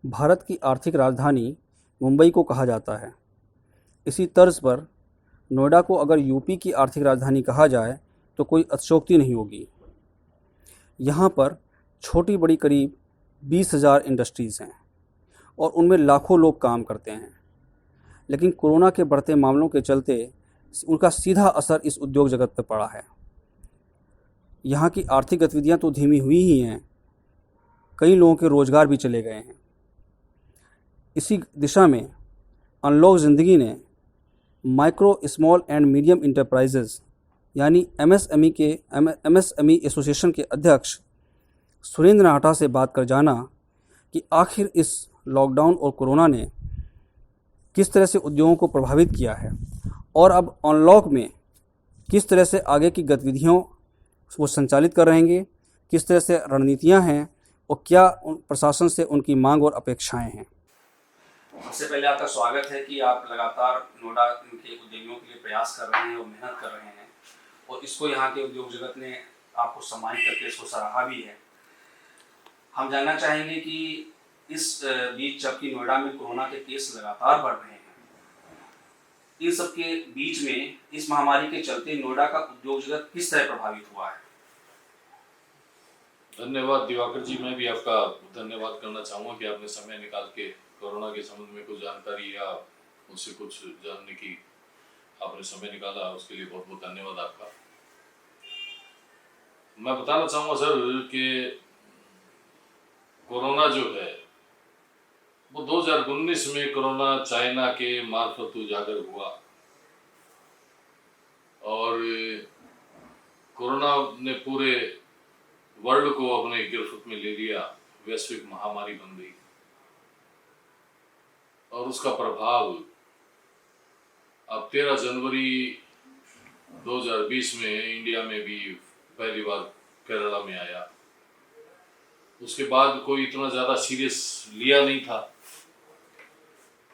भारत की आर्थिक राजधानी मुंबई को कहा जाता है। इसी तर्ज पर नोएडा को अगर यूपी की आर्थिक राजधानी कहा जाए तो कोई अतिशयोक्ति नहीं होगी। यहाँ पर छोटी बड़ी करीब 20,000 इंडस्ट्रीज़ हैं और उनमें लाखों लोग काम करते हैं। लेकिन कोरोना के बढ़ते मामलों के चलते उनका सीधा असर इस उद्योग जगत पर पड़ा है। यहाँ की आर्थिक गतिविधियाँ तो धीमी हुई ही हैं, कई लोगों के रोज़गार भी चले गए हैं। इसी दिशा में अनलॉक ज़िंदगी ने micro small and medium enterprises यानी एमएसएमई एसोसिएशन के अध्यक्ष सुरेंद्र नाहटा से बात कर जाना कि आखिर इस लॉकडाउन और कोरोना ने किस तरह से उद्योगों को प्रभावित किया है और अब अनलॉक में किस तरह से आगे की गतिविधियों वो संचालित कर रहेंगे, किस तरह से रणनीतियां हैं और क्या प्रशासन से उनकी मांग और अपेक्षाएं हैं। सबसे पहले आपका स्वागत है कि आप लगातार नोएडा के उद्योगियों के लिए प्रयास कर रहे हैं और मेहनत कर रहे हैं और इसको यहाँ के उद्योग जगत ने आपको सम्मानित करके इसको सराहा भी है। हम जानना चाहेंगे कि इस बीच जबकि नोएडा में कोरोना के केस लगातार बढ़ रहे हैं, इन सब के बीच में इस महामारी के चलते नोएडा का उद्योग जगत किस तरह प्रभावित हुआ है? धन्यवाद दिवाकर जी, मैं भी आपका धन्यवाद करना चाहूँगा कि आपने समय निकाल के कोरोना के संबंध में कुछ जानकारी या उससे कुछ जानने की आपने समय निकाला, उसके लिए बहुत बहुत धन्यवाद आपका। मैं बताना चाहूँगा सर कि कोरोना जो है वो 2019 में कोरोना चाइना के मार्फत उजागर हुआ और कोरोना ने पूरे वर्ल्ड को अपने गिरफ्त में ले लिया, वैश्विक महामारी बन गई और उसका प्रभाव अब 13 जनवरी 2020 में इंडिया में भी पहली बार केरला में आया। उसके बाद कोई इतना ज़्यादा सीरियस लिया नहीं था।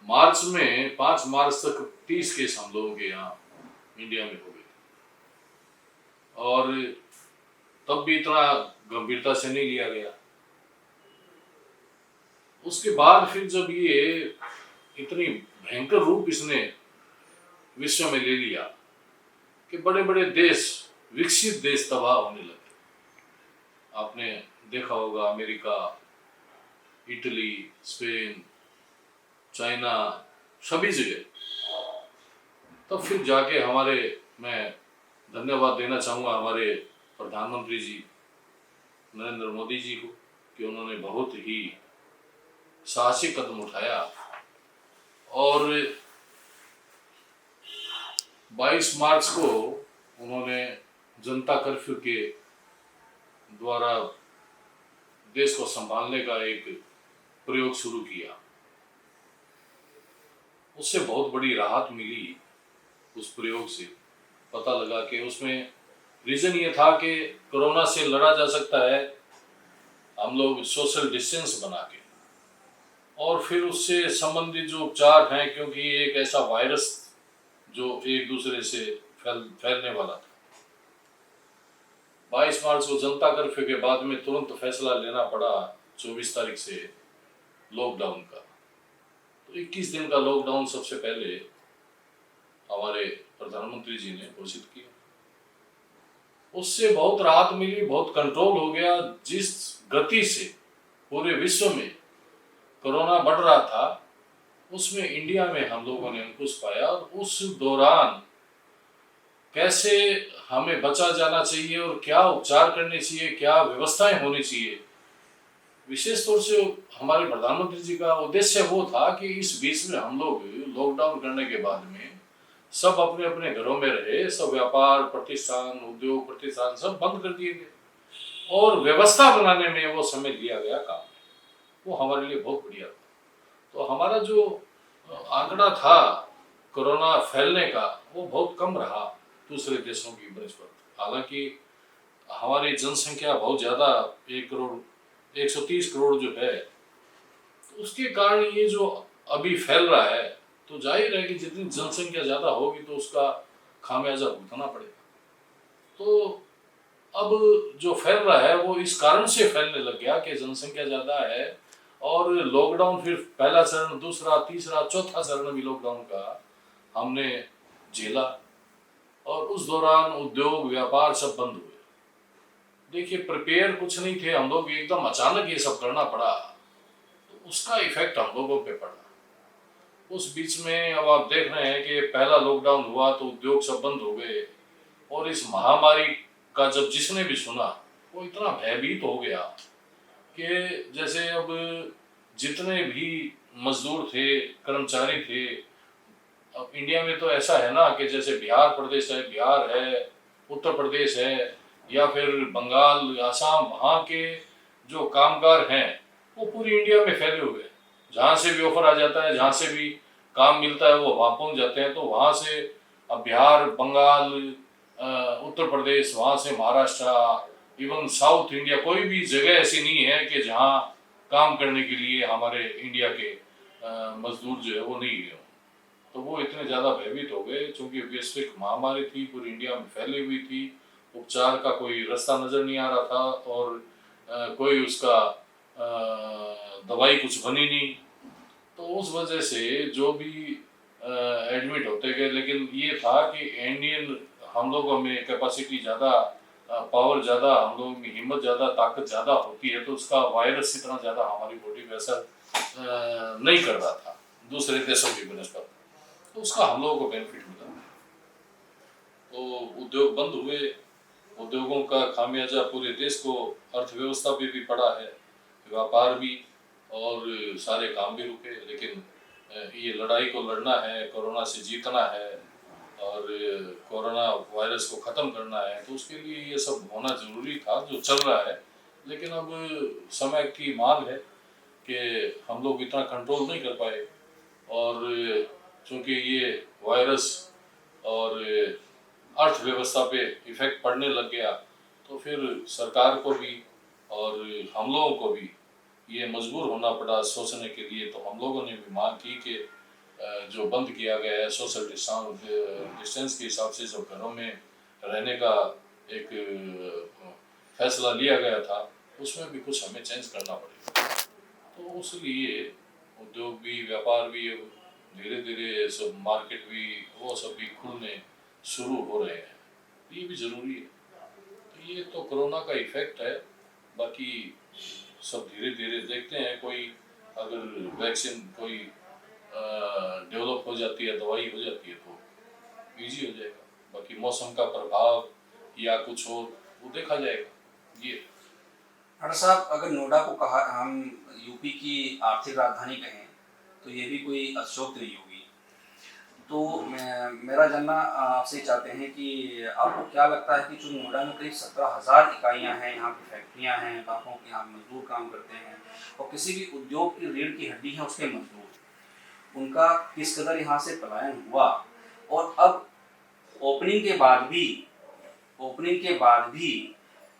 मार्च में 5 मार्च तक 30 केस हम लोगों के यहाँ इंडिया में हो गए और तब भी इतना गंभीरता से नहीं लिया गया। उसके बाद फिर जब ये इतनी भयंकर रूप इसने विश्व में ले लिया कि बड़े बड़े देश, विकसित देश तबाह होने लगे। आपने देखा होगा अमेरिका, इटली, स्पेन, चाइना, सभी जगह। तब फिर जाके मैं धन्यवाद देना चाहूँगा हमारे प्रधानमंत्री जी नरेंद्र मोदी जी को कि उन्होंने बहुत ही साहसिक कदम उठाया और 22 मार्च को उन्होंने जनता कर्फ्यू के द्वारा देश को संभालने का एक प्रयोग शुरू किया। उससे बहुत बड़ी राहत मिली। उस प्रयोग से पता लगा कि उसमें रीजन ये था कि कोरोना से लड़ा जा सकता है हम लोग सोशल डिस्टेंस बना के, और फिर उससे संबंधित जो उपचार हैं, क्योंकि ये एक ऐसा वायरस जो एक दूसरे से फैलने वाला था। 22 मार्च को जनता कर्फ्यू के बाद में तुरंत फैसला लेना पड़ा 24 तारीख से लॉकडाउन का। तो 21 दिन का लॉकडाउन सबसे पहले हमारे प्रधानमंत्री जी ने घोषित किया। उससे बहुत राहत मिली, बहुत कंट्रोल हो गया। जिस गति से पूरे विश्व में कोरोना बढ़ रहा था उसमें इंडिया में हम लोगों ने अंकुश पाया और उस दौरान कैसे हमें बचा जाना चाहिए और क्या उपचार करने चाहिए, क्या व्यवस्थाएं होनी चाहिए। विशेष तौर से हमारे प्रधानमंत्री जी का उद्देश्य वो था कि इस बीच में हम लोग लॉकडाउन करने के बाद में सब अपने अपने घरों में रहे, सब व्यापार प्रतिष्ठान, उद्योग प्रतिष्ठान सब बंद कर दिए गए और व्यवस्था बनाने में वो समय लिया गया काम, वो हमारे लिए बहुत बढ़िया था। तो हमारा जो आंकड़ा था कोरोना फैलने का वो बहुत कम रहा दूसरे देशों की बनस्पत। हालांकि हमारी जनसंख्या बहुत ज़्यादा 130 करोड़ जो है, तो उसके कारण ये जो अभी फैल रहा है, तो जाहिर है कि जितनी जनसंख्या ज़्यादा होगी तो उसका खामियाजा भुगतना पड़ेगा। तो अब जो फैल रहा है वो इस कारण से फैलने लग गया कि जनसंख्या ज़्यादा है और लॉकडाउन फिर पहला चरण, दूसरा, तीसरा, चौथा चरण भी लॉकडाउन का हमने झेला और उस दौरान उद्योग व्यापार सब बंद हुए। देखिए, प्रिपेयर कुछ नहीं थे हम लोग, एकदम अचानक ये सब करना पड़ा, तो उसका इफेक्ट हम लोगों पे पड़ा। उस बीच में अब आप देख रहे हैं कि पहला लॉकडाउन हुआ तो उद्योग सब बंद हो गए, और इस महामारी का जब जिसने भी सुना वो इतना भयभीत हो गया कि जैसे अब जितने भी मजदूर थे, कर्मचारी थे, अब इंडिया में तो ऐसा है ना कि जैसे बिहार प्रदेश है, बिहार है, उत्तर प्रदेश है, या फिर बंगाल, आसाम, वहाँ के जो कामगार हैं वो पूरी इंडिया में फैले हुए हैं। जहाँ से भी ऑफर आ जाता है, जहाँ से भी काम मिलता है, वो वहाँ पहुँच जाते हैं। तो वहाँ से अब बिहार, बंगाल, उत्तर प्रदेश, वहाँ से महाराष्ट्र, इवन साउथ इंडिया, कोई भी जगह ऐसी नहीं है कि जहाँ काम करने के लिए हमारे इंडिया के मजदूर जो है वो नहीं गए। तो वो इतने ज़्यादा भयभीत हो गए, क्योंकि वैश्विक महामारी थी, पूरी इंडिया में फैली हुई थी, उपचार का कोई रास्ता नज़र नहीं आ रहा था, और कोई उसका दवाई कुछ बनी नहीं। तो उस वजह से जो भी एडमिट होते गए, लेकिन ये था कि इंडियन हम लोगों में कैपेसिटी ज़्यादा, पावर ज़्यादा, हम लोगों में हिम्मत ज़्यादा, ताकत ज़्यादा होती है, तो उसका वायरस इतना ज़्यादा हमारी बॉडी पे असर नहीं कर रहा था दूसरे देशों की बनस्पत, तो उसका हम लोगों को बेनिफिट मिला। तो उद्योग बंद हुए, उद्योगों का खामियाजा पूरे देश को, अर्थव्यवस्था पे भी पड़ा है, व्यापार भी, और सारे काम भी रुके। लेकिन ये लड़ाई को लड़ना है, कोरोना से जीतना है और कोरोना वायरस को ख़त्म करना है, तो उसके लिए ये सब होना ज़रूरी था, जो चल रहा है। लेकिन अब समय की मांग है कि हम लोग इतना कंट्रोल नहीं कर पाए, और चूँकि ये वायरस और अर्थव्यवस्था पे इफेक्ट पड़ने लग गया, तो फिर सरकार को भी और हम लोगों को भी ये मजबूर होना पड़ा सोचने के लिए। तो हम लोगों ने भी मांग की कि जो बंद किया गया है, सोशल डिस्टेंस के हिसाब से जो घरों में रहने का एक फैसला लिया गया था, उसमें भी कुछ हमें चेंज करना पड़ेगा। तो उसलिए उद्योग भी, व्यापार भी, धीरे धीरे सब मार्केट भी, वो सब भी खुलने शुरू हो रहे हैं। ये भी ज़रूरी है। तो ये तो कोरोना का इफेक्ट है, बाकी सब धीरे धीरे देखते हैं। कोई अगर वैक्सीन कोई डेवलप हो जाती है, दवाई हो जाती है, तो इजी हो जाएगा। बाकी मौसम का प्रभाव या कुछ और वो देखा जाएगा। ये डॉक्टर साहब, अगर नोएडा को कहा हम यूपी की आर्थिक राजधानी कहें तो ये भी कोई अतिशयोक्ति नहीं होगी। तो मेरा जानना आपसे चाहते हैं कि आपको क्या लगता है कि जो नोएडा में करीब 17,000 इकाइयाँ हैं, यहाँ की फैक्ट्रियाँ हैं, लाखों के यहाँ मजदूर काम करते हैं, और किसी भी उद्योग की रीढ़ की हड्डी है उसके मजदूर, उनका किस कदर यहाँ से पलायन हुआ, और अब ओपनिंग के बाद भी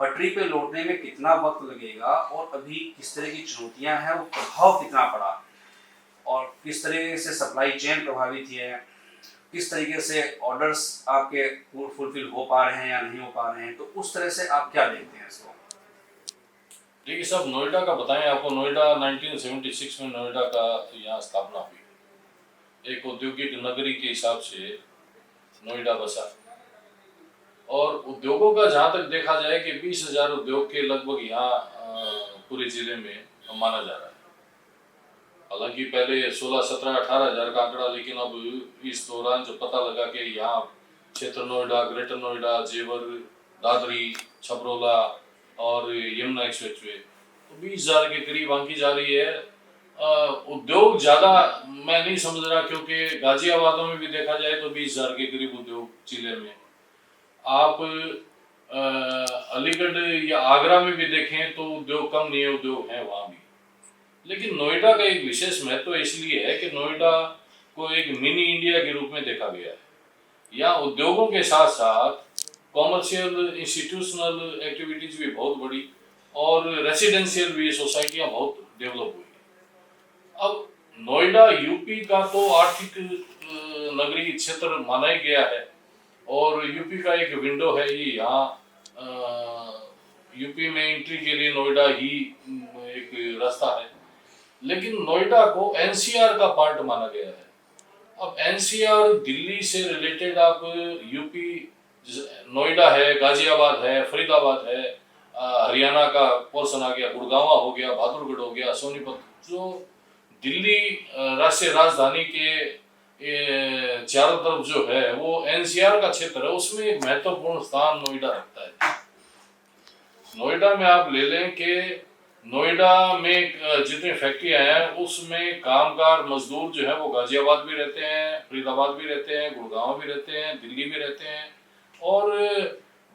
पटरी पे लौटने में कितना वक्त लगेगा, और अभी किस तरह की चुनौतियाँ हैं, वो प्रभाव कितना पड़ा, और किस तरह से सप्लाई चेन प्रभावित है, किस तरीके से ऑर्डर्स आपके फुलफिल हो पा रहे हैं या नहीं हो पा रहे हैं, तो उस तरह से आप क्या देखते हैं इसको? देखिए, सब नोएडा का बताएं आपको। नोएडा 1976 में नोएडा का यहाँ स्थापना हुई, एक औद्योगिक नगरी के हिसाब से नोएडा बसा। और उद्योगों का जहाँ तक देखा जाए कि 20,000 उद्योग के लगभग यहाँ पूरे जिले में माना जा रहा है। हालांकि पहले 16, 17, 18,000 का आंकड़ा, लेकिन अब इस दौरान जो पता लगा कि यहाँ क्षेत्र नोएडा, ग्रेटर नोएडा, जेवर, दादरी, छपरोला और यमुना एक्सप्रेसवे, तो 20,000 के करीब आंकी जा रही है। उद्योग ज़्यादा मैं नहीं समझ रहा, क्योंकि गाजियाबाद में भी देखा जाए तो 20,000 के करीब उद्योग जिले में। आप अलीगढ़ या आगरा में भी देखें तो उद्योग कम नहीं है, उद्योग हैं वहाँ भी। लेकिन नोएडा का एक विशेष महत्व इसलिए है कि नोएडा को एक मिनी इंडिया के रूप में देखा गया है। यहाँ उद्योगों के साथ साथ कॉमर्शियल, इंस्टीट्यूशनल एक्टिविटीज भी बहुत बड़ी, और रेसिडेंशियल भी सोसाइटियाँ बहुत डेवलप हुई। अब नोएडा यूपी का तो आर्थिक नगरी क्षेत्र माना ही गया है, और यूपी का एक विंडो है ये। यहाँ यूपी में एंट्री के लिए नोएडा ही एक रास्ता है। लेकिन नोएडा को एनसीआर का पार्ट माना गया है। अब एनसीआर दिल्ली से रिलेटेड आप यूपी, नोएडा है, गाजियाबाद है, फरीदाबाद है, हरियाणा का पोर्शन आ गया, गुड़गांव हो गया, बहादुरगढ़ हो गया, सोनीपत, जो दिल्ली राष्ट्रीय राजधानी के चारों तरफ जो है वो एनसीआर का क्षेत्र है, उसमें एक महत्वपूर्ण स्थान नोएडा रखता है। नोएडा में आप ले लें कि नोएडा में जितनी फैक्ट्रियां हैं उसमें कामगार मजदूर जो है वो गाजियाबाद भी रहते हैं, फरीदाबाद भी रहते हैं, गुड़गांव भी रहते हैं, दिल्ली भी रहते हैं, और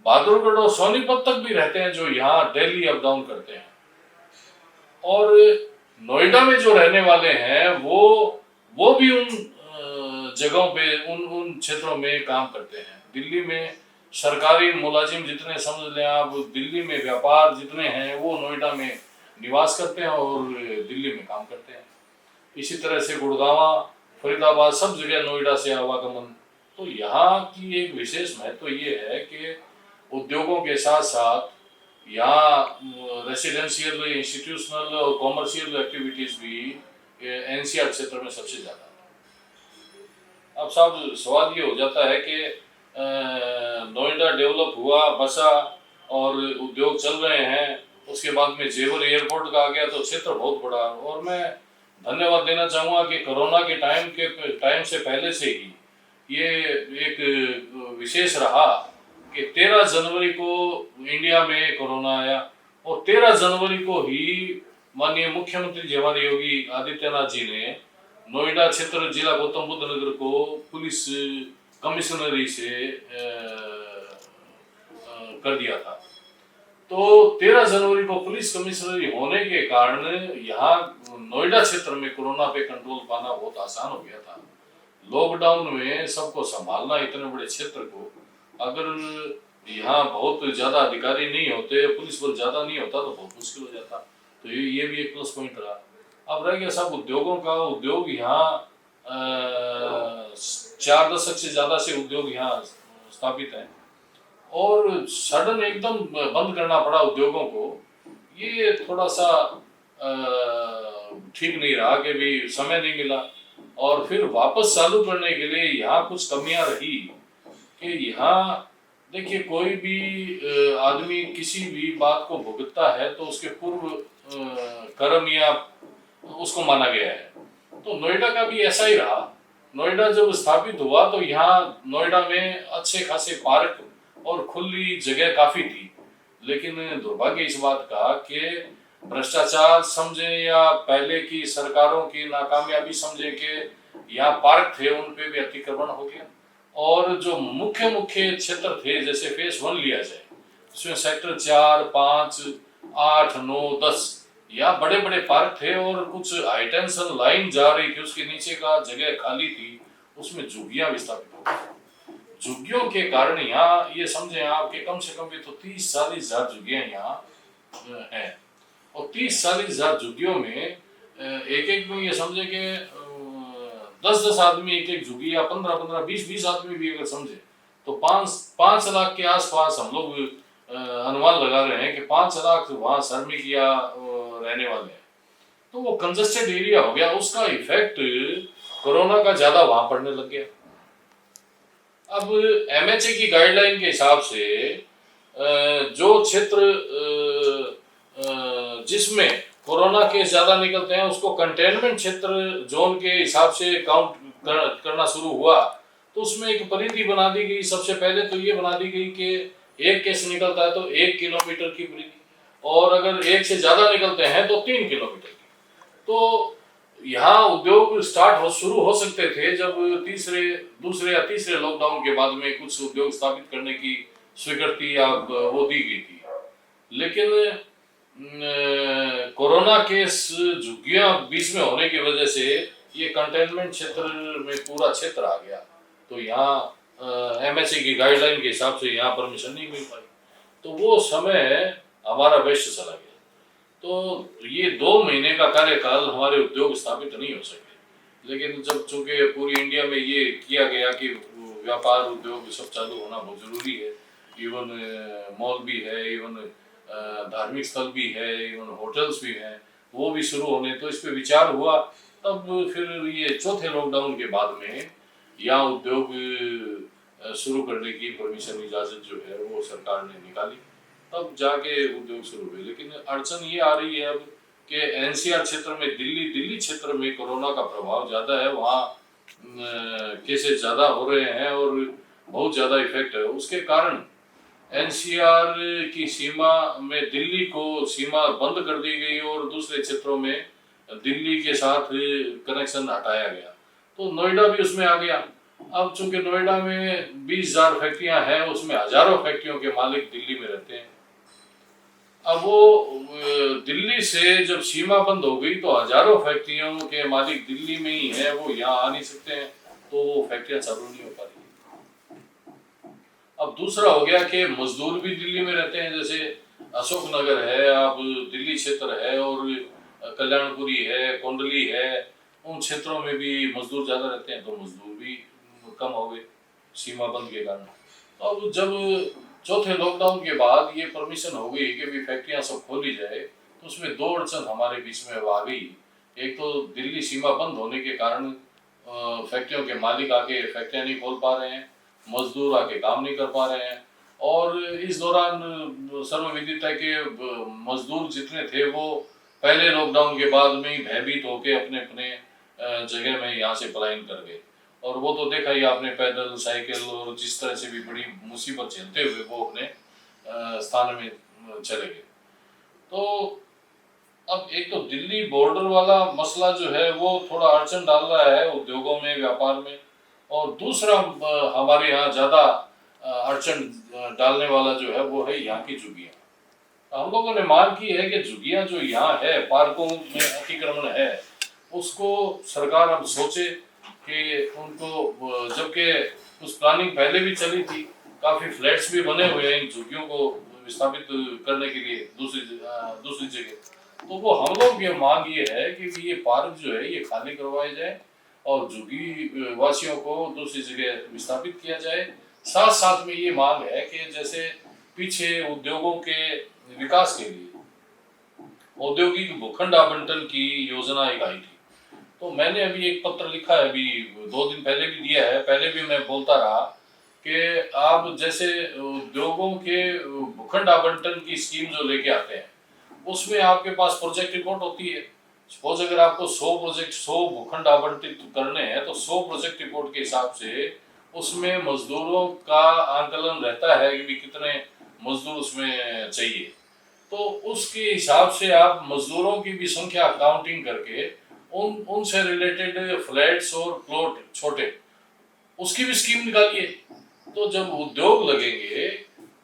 बहादुरगढ़ और सोनीपत तक भी रहते हैं, जो यहाँ दिल्ली अप डाउन करते हैं। और नोएडा में जो रहने वाले हैं वो भी उन जगहों पे, उन क्षेत्रों में काम करते हैं। दिल्ली में सरकारी मुलाजिम जितने समझ लें आप, दिल्ली में व्यापार जितने हैं वो नोएडा में निवास करते हैं और दिल्ली में काम करते हैं। इसी तरह से गुड़गांव, फरीदाबाद, सब जगह नोएडा से आवागमन। तो यहाँ की एक विशेष महत्व ये है कि उद्योगों के साथ साथ यहाँ रेसिडेंशियल, इंस्टीट्यूशनल और कॉमर्शियल एक्टिविटीज भी एनसीआर क्षेत्र में सबसे ज़्यादा है। अब साहब सवाल ये हो जाता है कि नोएडा डेवलप हुआ, बसा और उद्योग चल रहे हैं, उसके बाद में जेवर एयरपोर्ट का आ गया तो क्षेत्र बहुत बड़ा। और मैं धन्यवाद देना चाहूँगा कि कोरोना के टाइम से पहले से ही ये एक विशेष रहा कि 13 जनवरी को इंडिया में कोरोना आया और 13 जनवरी को ही माननीय मुख्यमंत्री जी हमारे योगी आदित्यनाथ जी ने नोएडा क्षेत्र जिला गौतम बुद्ध नगर को पुलिस कमिश्नरी से कर दिया था। तो 13 जनवरी को पुलिस कमिश्नरी होने के कारण यहाँ नोएडा क्षेत्र में कोरोना पे कंट्रोल पाना बहुत आसान हो गया था। लॉकडाउन में सबको संभालना इतने बड़े क्षेत्र को, अगर यहाँ बहुत ज्यादा अधिकारी नहीं होते, पुलिस बल ज्यादा नहीं होता तो बहुत मुश्किल हो जाता। तो ये भी एक प्लस पॉइंट रहा। अब रह गया सब उद्योगों का। उद्योग यहाँ 4 दशक से ज्यादा से उद्योग यहाँ स्थापित हैं और सडन एकदम बंद करना पड़ा उद्योगों को, ये थोड़ा सा ठीक नहीं रहा कि भी समय नहीं मिला। और फिर वापस चालू करने के लिए यहाँ कुछ कमियां रही कि यहाँ देखिए कोई भी आदमी किसी भी बात को भुगतता है तो उसके पूर्व कर्म या उसको माना गया है। तो नोएडा का भी ऐसा ही रहा। नोएडा जब स्थापित हुआ तो यहाँ नोएडा में अच्छे खासे पार्क और खुली जगह काफी थी, लेकिन दुर्भाग्य इस बात का कि भ्रष्टाचार समझे या पहले की सरकारों की नाकामयाबी समझे कि यहाँ पार्क थे उन पे भी अतिक्रमण हो गया। और जो मुख्य क्षेत्र थे, जैसे फेस 1 लिया जाए, उसमें सेक्टर 4, 5, 8, 9, 10 या बड़े बड़े पार्क थे और कुछ हाई टेंशन लाइन जा रही थी, उसके नीचे का जगह खाली थी, उसमें झुग्गियां विस्थापित हो गई। झुग्गियों के कारण यहाँ ये समझे आपके कम से कम भी तो 30-40 हजार झुग्गियां यहाँ हैं। और 30-40 हजार झुग्गियों में एक में ये समझे कि 10-10 आदमी एक झुग्गी या 15-15, 20-20 आदमी भी अगर समझे तो 5 लाख के आसपास हम लोग अनुमान लगा रहे हैं कि 5 लाख वहाँ श्रमिक या रहने वाले हैं। तो वो कंजस्टेड एरिया हो गया, उसका इफेक्ट कोरोना का ज्यादा वहां पड़ने लग गया। अब एमएचए की गाइडलाइन के हिसाब से जो क्षेत्र जिसमें कोरोना केस ज्यादा निकलते हैं उसको कंटेनमेंट क्षेत्र जोन के हिसाब से काउंट करना शुरू हुआ। तो उसमें एक परिधि बना दी गई। सबसे पहले तो ये बना दी गई कि एक केस निकलता है तो 1 किलोमीटर की परिधि, और अगर 1 से ज्यादा निकलते हैं तो 3 किलोमीटर की। तो यहाँ उद्योग शुरू हो सकते थे जब दूसरे या तीसरे लॉकडाउन के बाद में कुछ उद्योग स्थापित करने की स्वीकृति या वो दी गई थी। लेकिन कोरोना केस झुग्गियां बीच में होने की वजह से ये कंटेनमेंट क्षेत्र में पूरा क्षेत्र आ गया। तो यहाँ एमएचए की गाइडलाइन के हिसाब से यहाँ परमिशन नहीं मिल पाई, तो वो समय हमारा वेस्ट चला गया। तो ये 2 महीने का कार्यकाल हमारे उद्योग स्थापित नहीं हो सके। लेकिन जब चूंकि पूरी इंडिया में ये किया गया कि व्यापार उद्योग सब चालू होना बहुत जरूरी है, इवन मॉल भी है, इवन धार्मिक स्थल भी है, इवन होटल्स भी हैं, वो भी शुरू होने, तो इस पे विचार हुआ। तब फिर ये चौथे लॉकडाउन के बाद में यहाँ उद्योग शुरू करने की परमिशन इजाज़त जो है वो सरकार ने निकाली, तब जाके उद्योग शुरू हुए। लेकिन अड़चन ये आ रही है अब कि एनसीआर क्षेत्र में, दिल्ली क्षेत्र में कोरोना का प्रभाव ज़्यादा है, वहाँ केसेस ज़्यादा हो रहे हैं और बहुत ज़्यादा इफेक्ट है। उसके कारण एनसीआर की सीमा में दिल्ली को सीमा बंद कर दी गई और दूसरे क्षेत्रों में दिल्ली के साथ कनेक्शन हटाया गया, तो नोएडा भी उसमें आ गया। अब चूंकि नोएडा में 20,000 फैक्ट्रियां हैं, उसमें हजारों फैक्ट्रियों के मालिक दिल्ली में रहते हैं। अब वो दिल्ली से जब सीमा बंद हो गई तो हजारों फैक्ट्रियों के मालिक दिल्ली में ही हैं, वो यहाँ आ नहीं सकते हैं, तो वो फैक्ट्रियां चालू नहीं हो पा रही। अब दूसरा हो गया कि मजदूर भी दिल्ली में रहते हैं, जैसे अशोक नगर है, अब दिल्ली क्षेत्र है, और कल्याणपुरी है, कोंडली है, उन क्षेत्रों में भी मजदूर ज्यादा रहते हैं, तो मजदूर भी कम हो गए सीमा बंद के कारण। अब जब चौथे लॉकडाउन के बाद ये परमिशन हो गई कि भी फैक्ट्रियां सब खोली जाए, तो उसमें दो अड़चन हमारे बीच में आ गई। एक तो दिल्ली सीमा बंद होने के कारण फैक्ट्रियों के मालिक आके फैक्ट्रियां नहीं खोल पा रहे हैं, मजदूर आके काम नहीं कर पा रहे हैं, और इस दौरान सर्वविदित है कि मजदूर जितने थे वो पहले लॉकडाउन के बाद में ही भयभीत होके अपने अपने जगह में यहाँ से पलायन कर गए। और वो तो देखा ही आपने, पैदल, साइकिल और जिस तरह से भी बड़ी मुसीबत झेलते हुए वो अपने स्थान में चले गए। तो अब एक तो दिल्ली बॉर्डर वाला मसला जो है वो थोड़ा अड़चन डाल रहा है उद्योगों में, व्यापार में, और दूसरा हमारे यहाँ ज़्यादा अड़चन डालने वाला जो है वो है यहाँ की झुग्गियाँ। हम लोगों ने मांग की है कि झुग्गियाँ जो यहाँ है, पार्कों में अतिक्रमण है, उसको सरकार अब सोचे कि उनको, जबकि उस प्लानिंग पहले भी चली थी, काफ़ी फ्लैट्स भी बने हुए हैं इन झुग्गियों को विस्थापित करने के लिए दूसरी जगह। तो वो हम लोग ये मांग ये है कि ये पार्क जो है ये खाली करवाए जाए और झुग्गी वासियों को दूसरी जगह विस्थापित किया जाए। साथ साथ में ये मांग है कि जैसे पीछे उद्योगों के विकास के लिए औद्योगिक भूखंड आवंटन की योजना एक आई थी, तो मैंने अभी एक पत्र लिखा है, अभी 2 दिन पहले भी दिया है। पहले भी मैं बोलता रहा कि आप जैसे उद्योगों के भूखंड आवंटन की स्कीम जो लेके आते हैं, उसमें आपके पास प्रोजेक्ट रिपोर्ट होती है। सपोज अगर आपको 100 भूखंड आवंटित करने हैं, तो 100 प्रोजेक्ट रिपोर्ट के हिसाब से उसमें मजदूरों का आंकलन रहता है कि भी कितने मजदूर उसमें चाहिए, तो उसके हिसाब से आप मजदूरों की भी संख्या काउंटिंग करके उनसे रिलेटेड फ्लैट्स और प्लॉट छोटे, उसकी भी स्कीम निकालिए। तो जब उद्योग लगेंगे,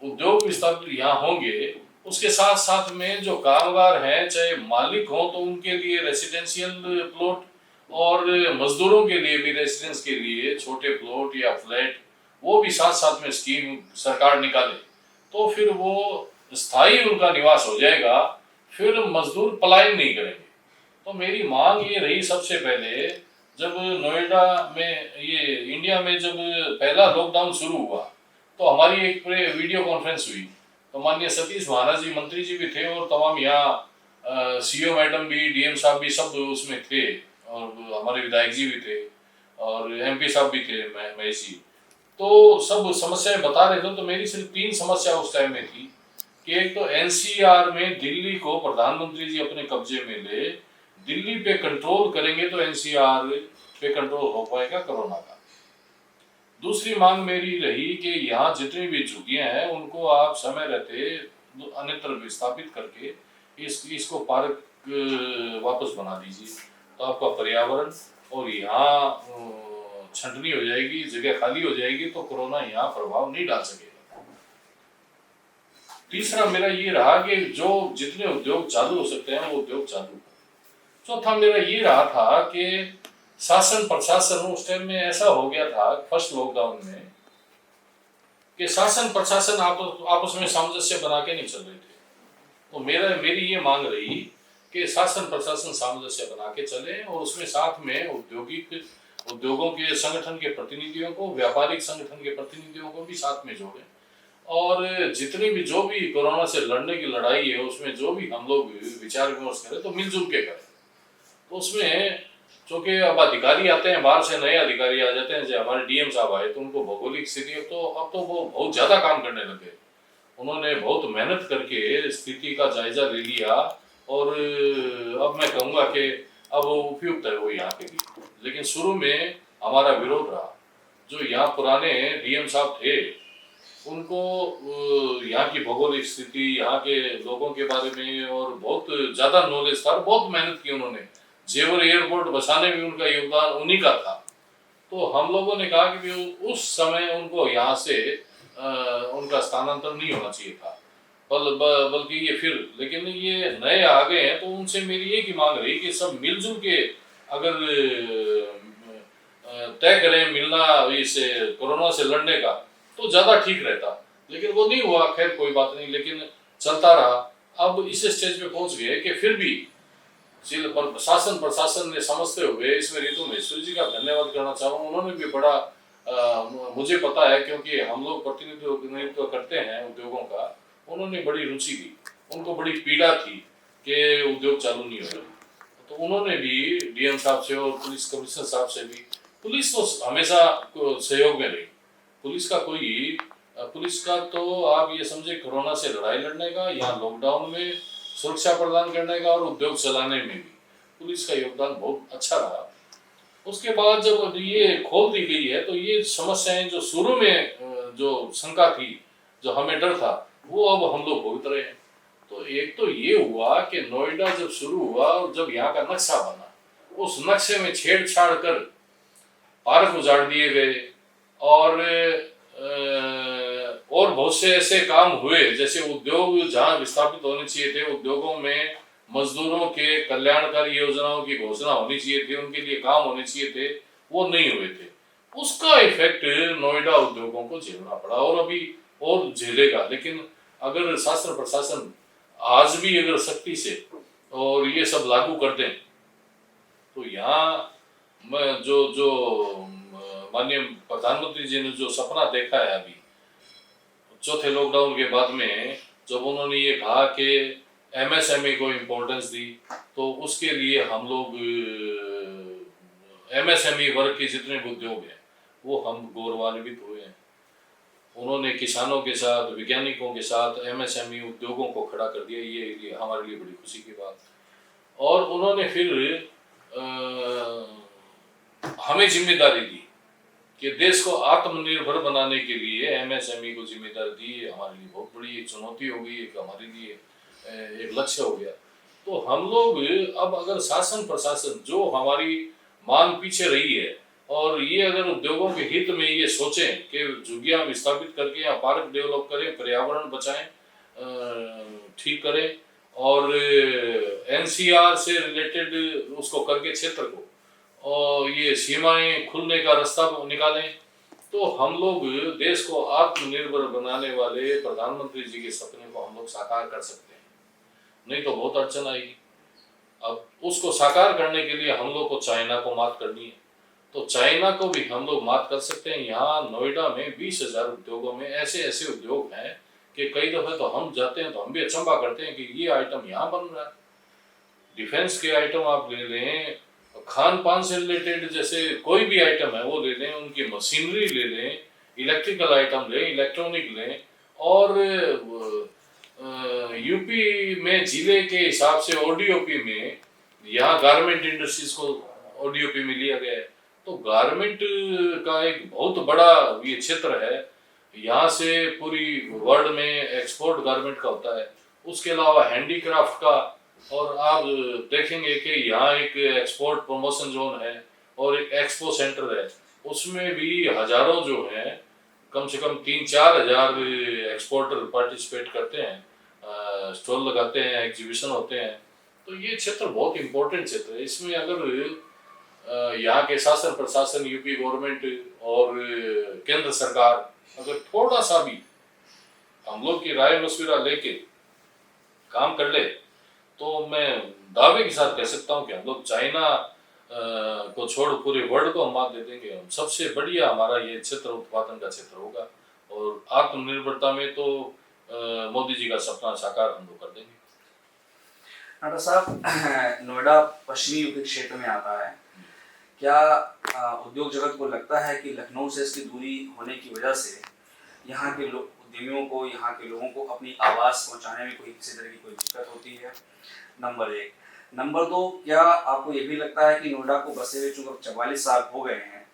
उद्योग विस्थापित यहाँ होंगे, उसके साथ साथ में जो कामगार हैं, चाहे मालिक हों तो उनके लिए रेसिडेंशियल प्लॉट, और मजदूरों के लिए भी रेसिडेंस के लिए छोटे प्लॉट या फ्लैट, वो भी साथ साथ में स्कीम सरकार निकाले, तो फिर वो स्थायी उनका निवास हो जाएगा, फिर मजदूर पलायन नहीं करेंगे। तो मेरी मांग ये रही सबसे पहले, जब नोएडा में, ये इंडिया में जब पहला लॉकडाउन शुरू हुआ, तो हमारी एक वीडियो कॉन्फ्रेंस हुई, तो माननीय सतीश महाराज जी मंत्री जी भी थे, और तमाम यहाँ सीओ मैडम भी, डीएम साहब भी सब उसमें थे, और हमारे विधायक जी भी थे, और एमपी साहब भी थे, महेश जी, तो सब समस्याएं बता रहे थे। तो मेरी सिर्फ 3 समस्या उस टाइम में थी कि एक तो एनसीआर में दिल्ली को प्रधानमंत्री जी अपने कब्जे में ले, दिल्ली पे कंट्रोल करेंगे तो एनसीआर पे कंट्रोल हो पाएगा कोरोना का। दूसरी मांग मेरी रही कि यहाँ जितनी भी झुग्गियां हैं उनको आप समय रहते अन्यत्र विस्थापित करके इसको पार्क वापस बना दीजिए, तो आपका पर्यावरण और यहाँ छंटनी हो जाएगी, जगह खाली हो जाएगी, तो कोरोना यहाँ प्रभाव नहीं डाल सकेगा। तीसरा मेरा ये रहा कि जो जितने उद्योग चालू हो सकते हैं वो उद्योग चालू। चौथा मेरा ये रहा था कि शासन प्रशासन उस टाइम में ऐसा हो गया था फर्स्ट लॉकडाउन में कि शासन प्रशासन आपस में सामंजस्य बना के नहीं चल रहे थे। तो मेरी ये मांग रही कि शासन प्रशासन सामंजस्य बना के चले, और उसमें साथ में उद्योगों के संगठन के प्रतिनिधियों को, व्यापारिक संगठन के प्रतिनिधियों को भी साथ में जोड़े, और जितनी भी जो भी कोरोना से लड़ने की लड़ाई है उसमें जो भी हम लोग विचार विमर्श करें तो मिलजुल के करें। तो उसमें चूंकि अब अधिकारी आते हैं बाहर से, नए अधिकारी आ जाते हैं, जो हमारे डीएम साहब आए तो उनको भौगोलिक स्थिति अब तो वो बहुत ज़्यादा काम करने लगे। उन्होंने बहुत मेहनत करके स्थिति का जायजा ले लिया और अब मैं कहूँगा कि अब वो उपयुक्त है वो यहाँ के लिए। लेकिन शुरू में हमारा विरोध रहा। जो यहाँ पुराने डीएम साहब थे उनको यहाँ की भौगोलिक स्थिति, यहाँ के लोगों के बारे में और बहुत ज़्यादा नॉलेज था, बहुत मेहनत की उन्होंने। जेवर एयरपोर्ट बसाने में उनका योगदान उन्हीं का था। तो हम लोगों ने कहा कि उस समय उनको यहाँ से उनका स्थानांतरण नहीं होना चाहिए था, बल्कि ये फिर, लेकिन ये नए आ गए हैं तो उनसे मेरी एक ही मांग रही कि सब मिलजुल के अगर तय करें मिलना इसे कोरोना से लड़ने का तो ज़्यादा ठीक रहता। लेकिन वो नहीं हुआ, खैर कोई बात नहीं, लेकिन चलता रहा। अब इस स्टेज पे पहुंच गए कि फिर भी प्रशासन ने समझते हुए, इसमें रितु महेश्वरी जी का धन्यवाद करना चाहूँगा। उन्होंने भी बड़ा मुझे पता है क्योंकि हम लोग प्रतिनिधित्व करते हैं उद्योगों का, उन्होंने बड़ी रुचि ली। उनको बड़ी पीड़ा थी कि उद्योग चालू नहीं हो रहे, तो उन्होंने भी डीएम साहब से और पुलिस कमिश्नर साहब से भी, पुलिस तो हमेशा सहयोग में रही। पुलिस का तो आप ये समझे कोरोना से लड़ाई लड़ने का, यहाँ लॉकडाउन में सुरक्षा प्रदान करने का और उद्योग चलाने में भी पुलिस का योगदान बहुत अच्छा रहा। उसके बाद जब ये खोल दी गई है तो ये समस्याएं जो शुरू में जो शंका थी, जो हमें डर था, वो अब हम लोग भुगत रहे हैं। तो एक तो ये हुआ कि नोएडा जब शुरू हुआ और जब यहाँ का नक्शा बना, उस नक्शे में छेड़छाड़ कर पार्क उजाड़ दिए गए और बहुत से ऐसे काम हुए जैसे उद्योग जहां विस्थापित होने चाहिए थे, उद्योगों में मजदूरों के कल्याणकारी योजनाओं की घोषणा होनी चाहिए थी, उनके लिए काम होने चाहिए थे, वो नहीं हुए थे। उसका इफेक्ट नोएडा उद्योगों को झेलना पड़ा और अभी और झेलेगा। लेकिन अगर शासन प्रशासन आज भी अगर सख्ती से और ये सब लागू कर दें तो यहाँ मैं जो माननीय प्रधानमंत्री जी ने जो सपना देखा है अभी चौथे लॉकडाउन के बाद में, जब उन्होंने ये कहा कि एमएसएमई को इम्पोर्टेंस दी, तो उसके लिए हम लोग एमएसएमई वर्ग के जितने भी उद्योग हैं वो हम गौरवान्वित हुए हैं। उन्होंने किसानों के साथ, वैज्ञानिकों के साथ एमएसएमई उद्योगों को खड़ा कर दिया, ये हमारे लिए बड़ी खुशी की बात। और उन्होंने फिर हमें जिम्मेदारी दी कि देश को आत्मनिर्भर बनाने के लिए एमएसएमई को जिम्मेदारी दी। हमारे लिए बहुत बड़ी एक चुनौती हो गई, एक हमारे लिए एक लक्ष्य हो गया। तो हम लोग अब अगर शासन प्रशासन जो हमारी मांग पीछे रही है और ये अगर उद्योगों के हित में ये सोचें कि झुग्गियां विस्थापित करके या पार्क डेवलप करें, पर्यावरण बचाएं, ठीक करें और एनसीआर से रिलेटेड उसको करके क्षेत्र को और ये सीमाएं खुलने का रास्ता निकालें, तो हम लोग देश को आत्मनिर्भर बनाने वाले प्रधानमंत्री जी के सपने को हम लोग साकार कर सकते हैं। नहीं तो बहुत अड़चन आएगी। अब उसको साकार करने के लिए हम लोग को चाइना को मात करनी है, तो चाइना को भी हम लोग मात कर सकते हैं। यहाँ नोएडा में 20,000 उद्योगों में ऐसे ऐसे उद्योग हैं कि कई दफे तो हम जाते हैं तो हम भी अचंभा करते हैं कि ये आइटम यहाँ बन रहा है। डिफेंस के आइटम आप ले लें, खान पान से रिलेटेड जैसे कोई भी आइटम है वो ले लें, उनकी मशीनरी ले लें, इलेक्ट्रिकल आइटम लें, इलेक्ट्रॉनिक लें। और यूपी में जिले के हिसाब से ओडीओपी में यहाँ गारमेंट इंडस्ट्रीज को ओडीओपी में लिया गया है। तो गारमेंट का एक बहुत बड़ा ये क्षेत्र है, यहाँ से पूरी वर्ल्ड में एक्सपोर्ट गारमेंट का होता है। उसके अलावा हैंडीक्राफ्ट का, और आप देखेंगे कि यहाँ एक एक्सपोर्ट प्रमोशन जोन है और एक एक्सपो सेंटर है, उसमें भी हजारों जो हैं, कम से कम 3-4 हजार एक्सपोर्टर पार्टिसिपेट करते हैं, स्टॉल लगाते हैं, एग्जीबिशन होते हैं। तो ये क्षेत्र बहुत इंपॉर्टेंट क्षेत्र है। इसमें अगर यहाँ के शासन प्रशासन, यूपी गवर्नमेंट और केंद्र सरकार अगर थोड़ा सा भी हम लोग की राय मशविरा लेके काम कर ले तो मैं दावे के साथ कह सकता हूँ कि हम लोग चाइना को छोड़ पूरे वर्ल्ड को हम मात दे देंगे। सबसे बढ़िया हमारा ये क्षेत्र उत्पादन का क्षेत्र होगा और आत्मनिर्भरता में तो मोदी जी का सपना साकार हम लोग कर देंगे। नाडा साहब, नोएडा पश्चिमी यूपी क्षेत्र में आता है। क्या उद्योग जगत को लगता है कि लखनऊ से इसकी दूरी होने की वजह से यहाँ के उद्यमियों को, यहाँ के लोगों को अपनी आवाज़ पहुँचाने में किसी तरह की कोई दिक्कत होती है? नंबर 1। नंबर 2, क्या आपको ये भी लगता है कि नोएडा को बसे हुए चूँकि 44 साल हो गए हैं,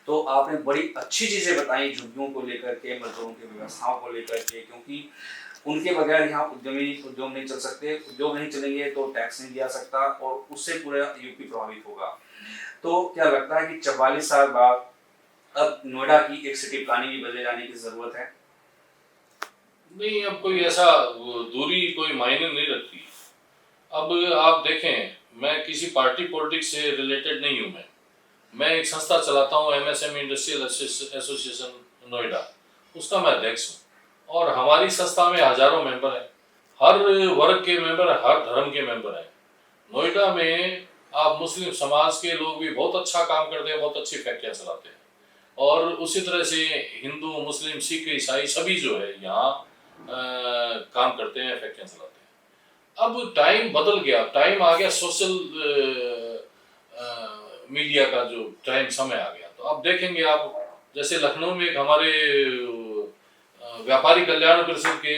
तो आपने बड़ी अच्छी चीज़ें बताई झुग्गियों को लेकर के, मजदूरों की व्यवस्थाओं को लेकर के, क्योंकि उनके बगैर यहाँ उद्योग नहीं चल सकते, उद्योग नहीं चलेंगे तो टैक्स नहीं दिया सकता और उससे पूरा यूपी प्रभावित होगा। तो क्या लगता है कि 44 साल बाद अब नोएडा की एक सिटी प्लानिंग भी बदले जाने की जरूरत है? नहीं, अब कोई ऐसा दूरी कोई मायने नहीं रखती। अब आप देखें, मैं किसी पार्टी पॉलिटिक्स से रिलेटेड नहीं हूँ। मैं एक संस्था चलाता हूँ, MSME इंडस्ट्रियल एसोसिएशन नोएडा, उसका मैं अध्यक्ष हूँ और हमारी संस्था में हजारों मेंबर हैं, हर वर्ग के मेंबर, हर धर्म के मेंबर हैं। नोएडा में आप मुस्लिम समाज के लोग भी बहुत अच्छा काम करते हैं, बहुत अच्छी फैक्ट्रियाँ चलाते हैं और उसी तरह से हिंदू, मुस्लिम, सिख, ईसाई सभी जो है यहाँ काम करते हैं, फैक्ट्रियाँ चलाते हैं। अब टाइम बदल गया, टाइम आ गया सोशल मीडिया का, जो टाइम समय आ गया। तो अब देखेंगे आप, जैसे लखनऊ में एक हमारे व्यापारी कल्याण परिषद के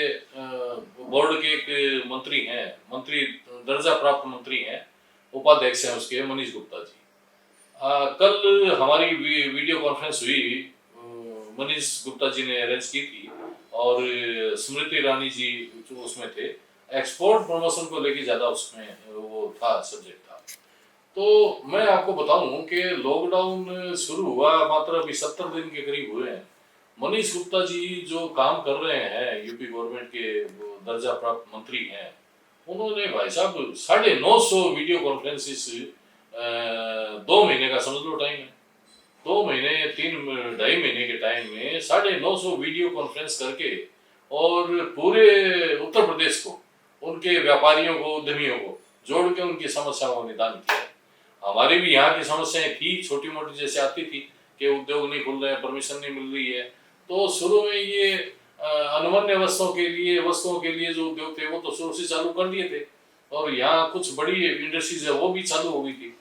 बोर्ड के एक मंत्री हैं, मंत्री दर्जा प्राप्त मंत्री हैं, उपाध्यक्ष हैं उसके, मनीष गुप्ता जी। कल हमारी वीडियो कॉन्फ्रेंस हुई, मनीष गुप्ता जी ने अरेंज की थी और स्मृति ईरानी जी जो उसमें थे, एक्सपोर्ट प्रमोशन को लेके ज़्यादा उसमें वो था, सब्जेक्ट था। तो मैं आपको बताऊं कि लॉकडाउन शुरू हुआ मात्र अभी 70 दिन के करीब हुए हैं। मनीष गुप्ता जी जो काम कर रहे हैं, यूपी गवर्नमेंट के दर्जा प्राप्त मंत्री हैं, उन्होंने भाई साहब 950 वीडियो कॉन्फ्रेंसिस 2 महीने का समझ लो टाइम है, 2 महीने 3-2.5 महीने के टाइम में 950 वीडियो कॉन्फ्रेंस करके और पूरे उत्तर प्रदेश को, उनके व्यापारियों को, उद्यमियों को जोड़ के उनकी समस्याओं का निदान किया। हमारी भी यहाँ की समस्याएं थी, छोटी मोटी जैसे आती थी कि उद्योग नहीं खुल रहे हैं, परमिशन नहीं मिल रही है। तो शुरू में ये अनुमन्य वस्तुओं के लिए जो उद्योग थे वो तो शुरू से चालू कर दिए थे और यहाँ कुछ बड़ी इंडस्ट्रीज है वो भी चालू हो गई थी,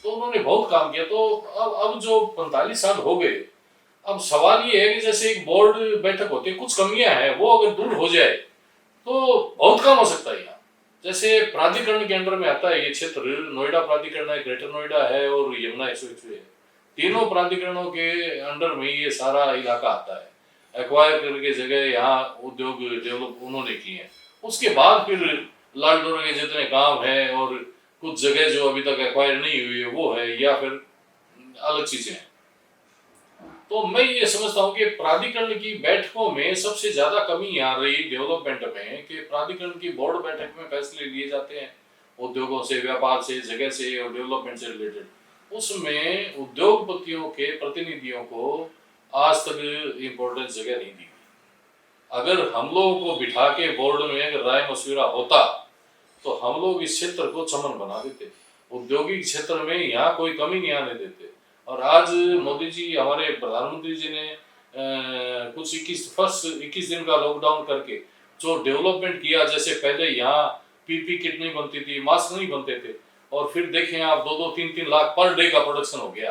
तो उन्होंने बहुत काम किया। तो अब जो 45 साल हो गए, अब सवाल ये है कि जैसे एक बोर्ड बैठक होती है, कुछ कमियां हैं, वो अगर दूर हो जाए तो बहुत काम हो सकता है। यहाँ जैसे प्राधिकरण के अंडर में आता है ये क्षेत्र, नोएडा प्राधिकरण है, ग्रेटर नोएडा है और यमुना एक्सप्रेसवे है, तीनों प्राधिकरणों के अंडर में ये सारा इलाका आता है। एक्वायर करके जगह यहाँ उद्योग डेवलप उन्होंने किए हैं, उसके बाद फिर लालडोरा के जितने काम है और कुछ जगह जो अभी तक एक्वायर नहीं हुई है वो है, या फिर अलग चीजें हैं। तो मैं ये समझता हूँ कि प्राधिकरण की बैठकों में सबसे ज्यादा कमी आ रही डेवलपमेंट में, कि प्राधिकरण की बोर्ड बैठक में फैसले लिए जाते हैं उद्योगों से, व्यापार से, जगह से और डेवलपमेंट से रिलेटेड, उसमें उद्योगपतियों के प्रतिनिधियों को आज तक इम्पोर्टेंस जगह नहीं दी। अगर हम लोगों को बिठा के बोर्ड में अगर राय मशविरा होता तो हम लोग इस क्षेत्र को चमन बना देते, औद्योगिक क्षेत्र में यहाँ कोई कमी नहीं आने देते। और आज मोदी जी, हमारे प्रधानमंत्री जी ने कुछ 21 दिन का लॉकडाउन करके जो डेवलपमेंट किया, जैसे पहले यहाँ पीपी किट नहीं बनती थी, मास्क नहीं बनते थे, और फिर देखें आप 2-2, 3-3 लाख पर डे का प्रोडक्शन हो गया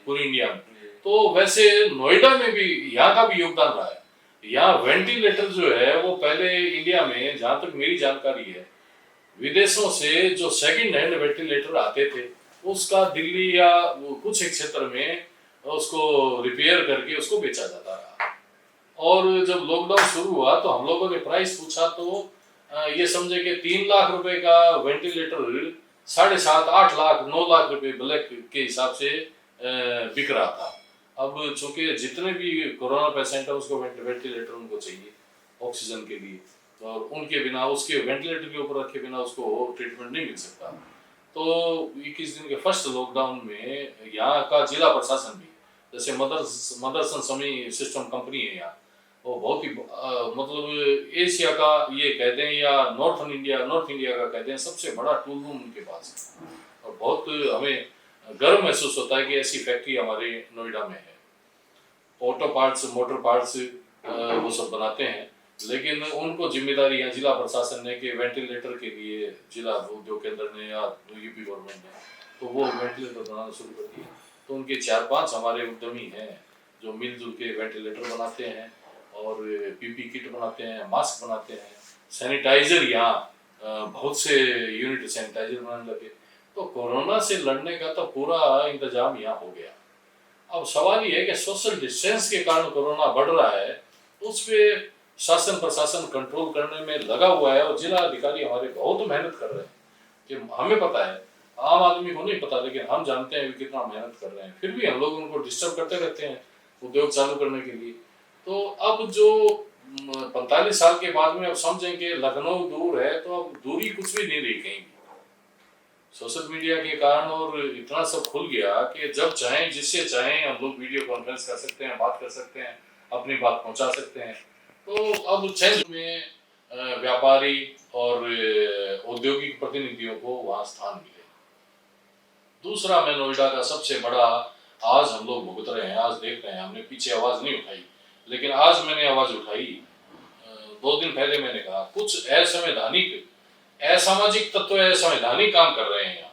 पूरी इंडिया में। तो वैसे नोएडा में भी यहाँ का भी योगदान रहा है। यहाँ वेंटिलेटर जो है वो पहले इंडिया में, जहाँ तक मेरी जानकारी है, विदेशों से जो सेकंड हैंड वेंटिलेटर आते थे उसका दिल्ली या कुछ एक क्षेत्र में उसको रिपेयर करके उसको बेचा जाता रहा। और जब लॉकडाउन शुरू हुआ तो हम लोगों ने प्राइस पूछा तो ये समझे कि 3 लाख रुपए का वेंटिलेटर 7.5-8 लाख 9 लाख रुपए ब्लैक के हिसाब से बिक रहा था। अब चूंकि जितने भी कोरोना पेशेंट है उसको वेंटिलेटर उनको चाहिए ऑक्सीजन के लिए, और उनके बिना, उसके वेंटिलेटर के ऊपर रखे बिना उसको ट्रीटमेंट नहीं मिल सकता। तो 21 दिन के फर्स्ट लॉकडाउन में यहाँ का जिला प्रशासन भी, जैसे मदरसन समी सिस्टम कंपनी है यहाँ, वो बहुत ही मतलब एशिया का ये कह दें या नॉर्थ इंडिया का कह दें सबसे बड़ा टूल रूम उनके पास है। और बहुत हमें गर्व महसूस होता है कि ऐसी फैक्ट्री हमारे नोएडा में है। ऑटो पार्ट्स, मोटर पार्ट्स वो सब बनाते हैं, लेकिन उनको जिम्मेदारी है जिला प्रशासन ने कि वेंटिलेटर के लिए जिला उद्योग केंद्र ने या यूपी गवर्नमेंट ने तो वो वेंटिलेटर बनाना शुरू कर दिए। तो उनके 4-5 हमारे उद्यमी हैं जो मिलजुल के वेंटिलेटर बनाते हैं और पीपी किट बनाते हैं, मास्क बनाते हैं, सैनिटाइजर यहाँ बहुत से यूनिट सैनिटाइजर बनाने लगे। तो कोरोना से लड़ने का तो पूरा इंतजाम यहाँ हो गया। अब सवाल ये है कि सोशल डिस्टेंस के कारण कोरोना बढ़ रहा है, तो उस पर शासन प्रशासन कंट्रोल करने में लगा हुआ है और जिला अधिकारी हमारे बहुत मेहनत कर रहे हैं कि हमें पता है, आम आदमी को नहीं पता, लेकिन हम जानते हैं कि कितना मेहनत कर रहे हैं, फिर भी हम लोग उनको डिस्टर्ब करते रहते हैं उद्योग चालू करने के लिए। तो अब जो 45 साल के बाद में अब समझें कि लखनऊ दूर है, तो अब दूरी कुछ भी नहीं रही कहीं भी। सोशल मीडिया के कारण और इतना सब खुल गया कि जब चाहें जिससे चाहें हम लोग वीडियो कॉन्फ्रेंस कर सकते हैं, बात कर सकते हैं, अपनी बात पहुंचा सकते हैं। तो अब चेंज में व्यापारी और औद्योगिक प्रतिनिधियों को वहाँ स्थान मिले। दूसरा, मैं नोएडा का सबसे बड़ा आज हम लोग भुगत रहे हैं, आज देख रहे हैं, हमने पीछे आवाज नहीं उठाई, लेकिन आज मैंने आवाज उठाई। 2 दिन पहले मैंने कहा कुछ असंवैधानिक असामाजिक तत्व असंवैधानिक काम कर रहे हैं यहाँ,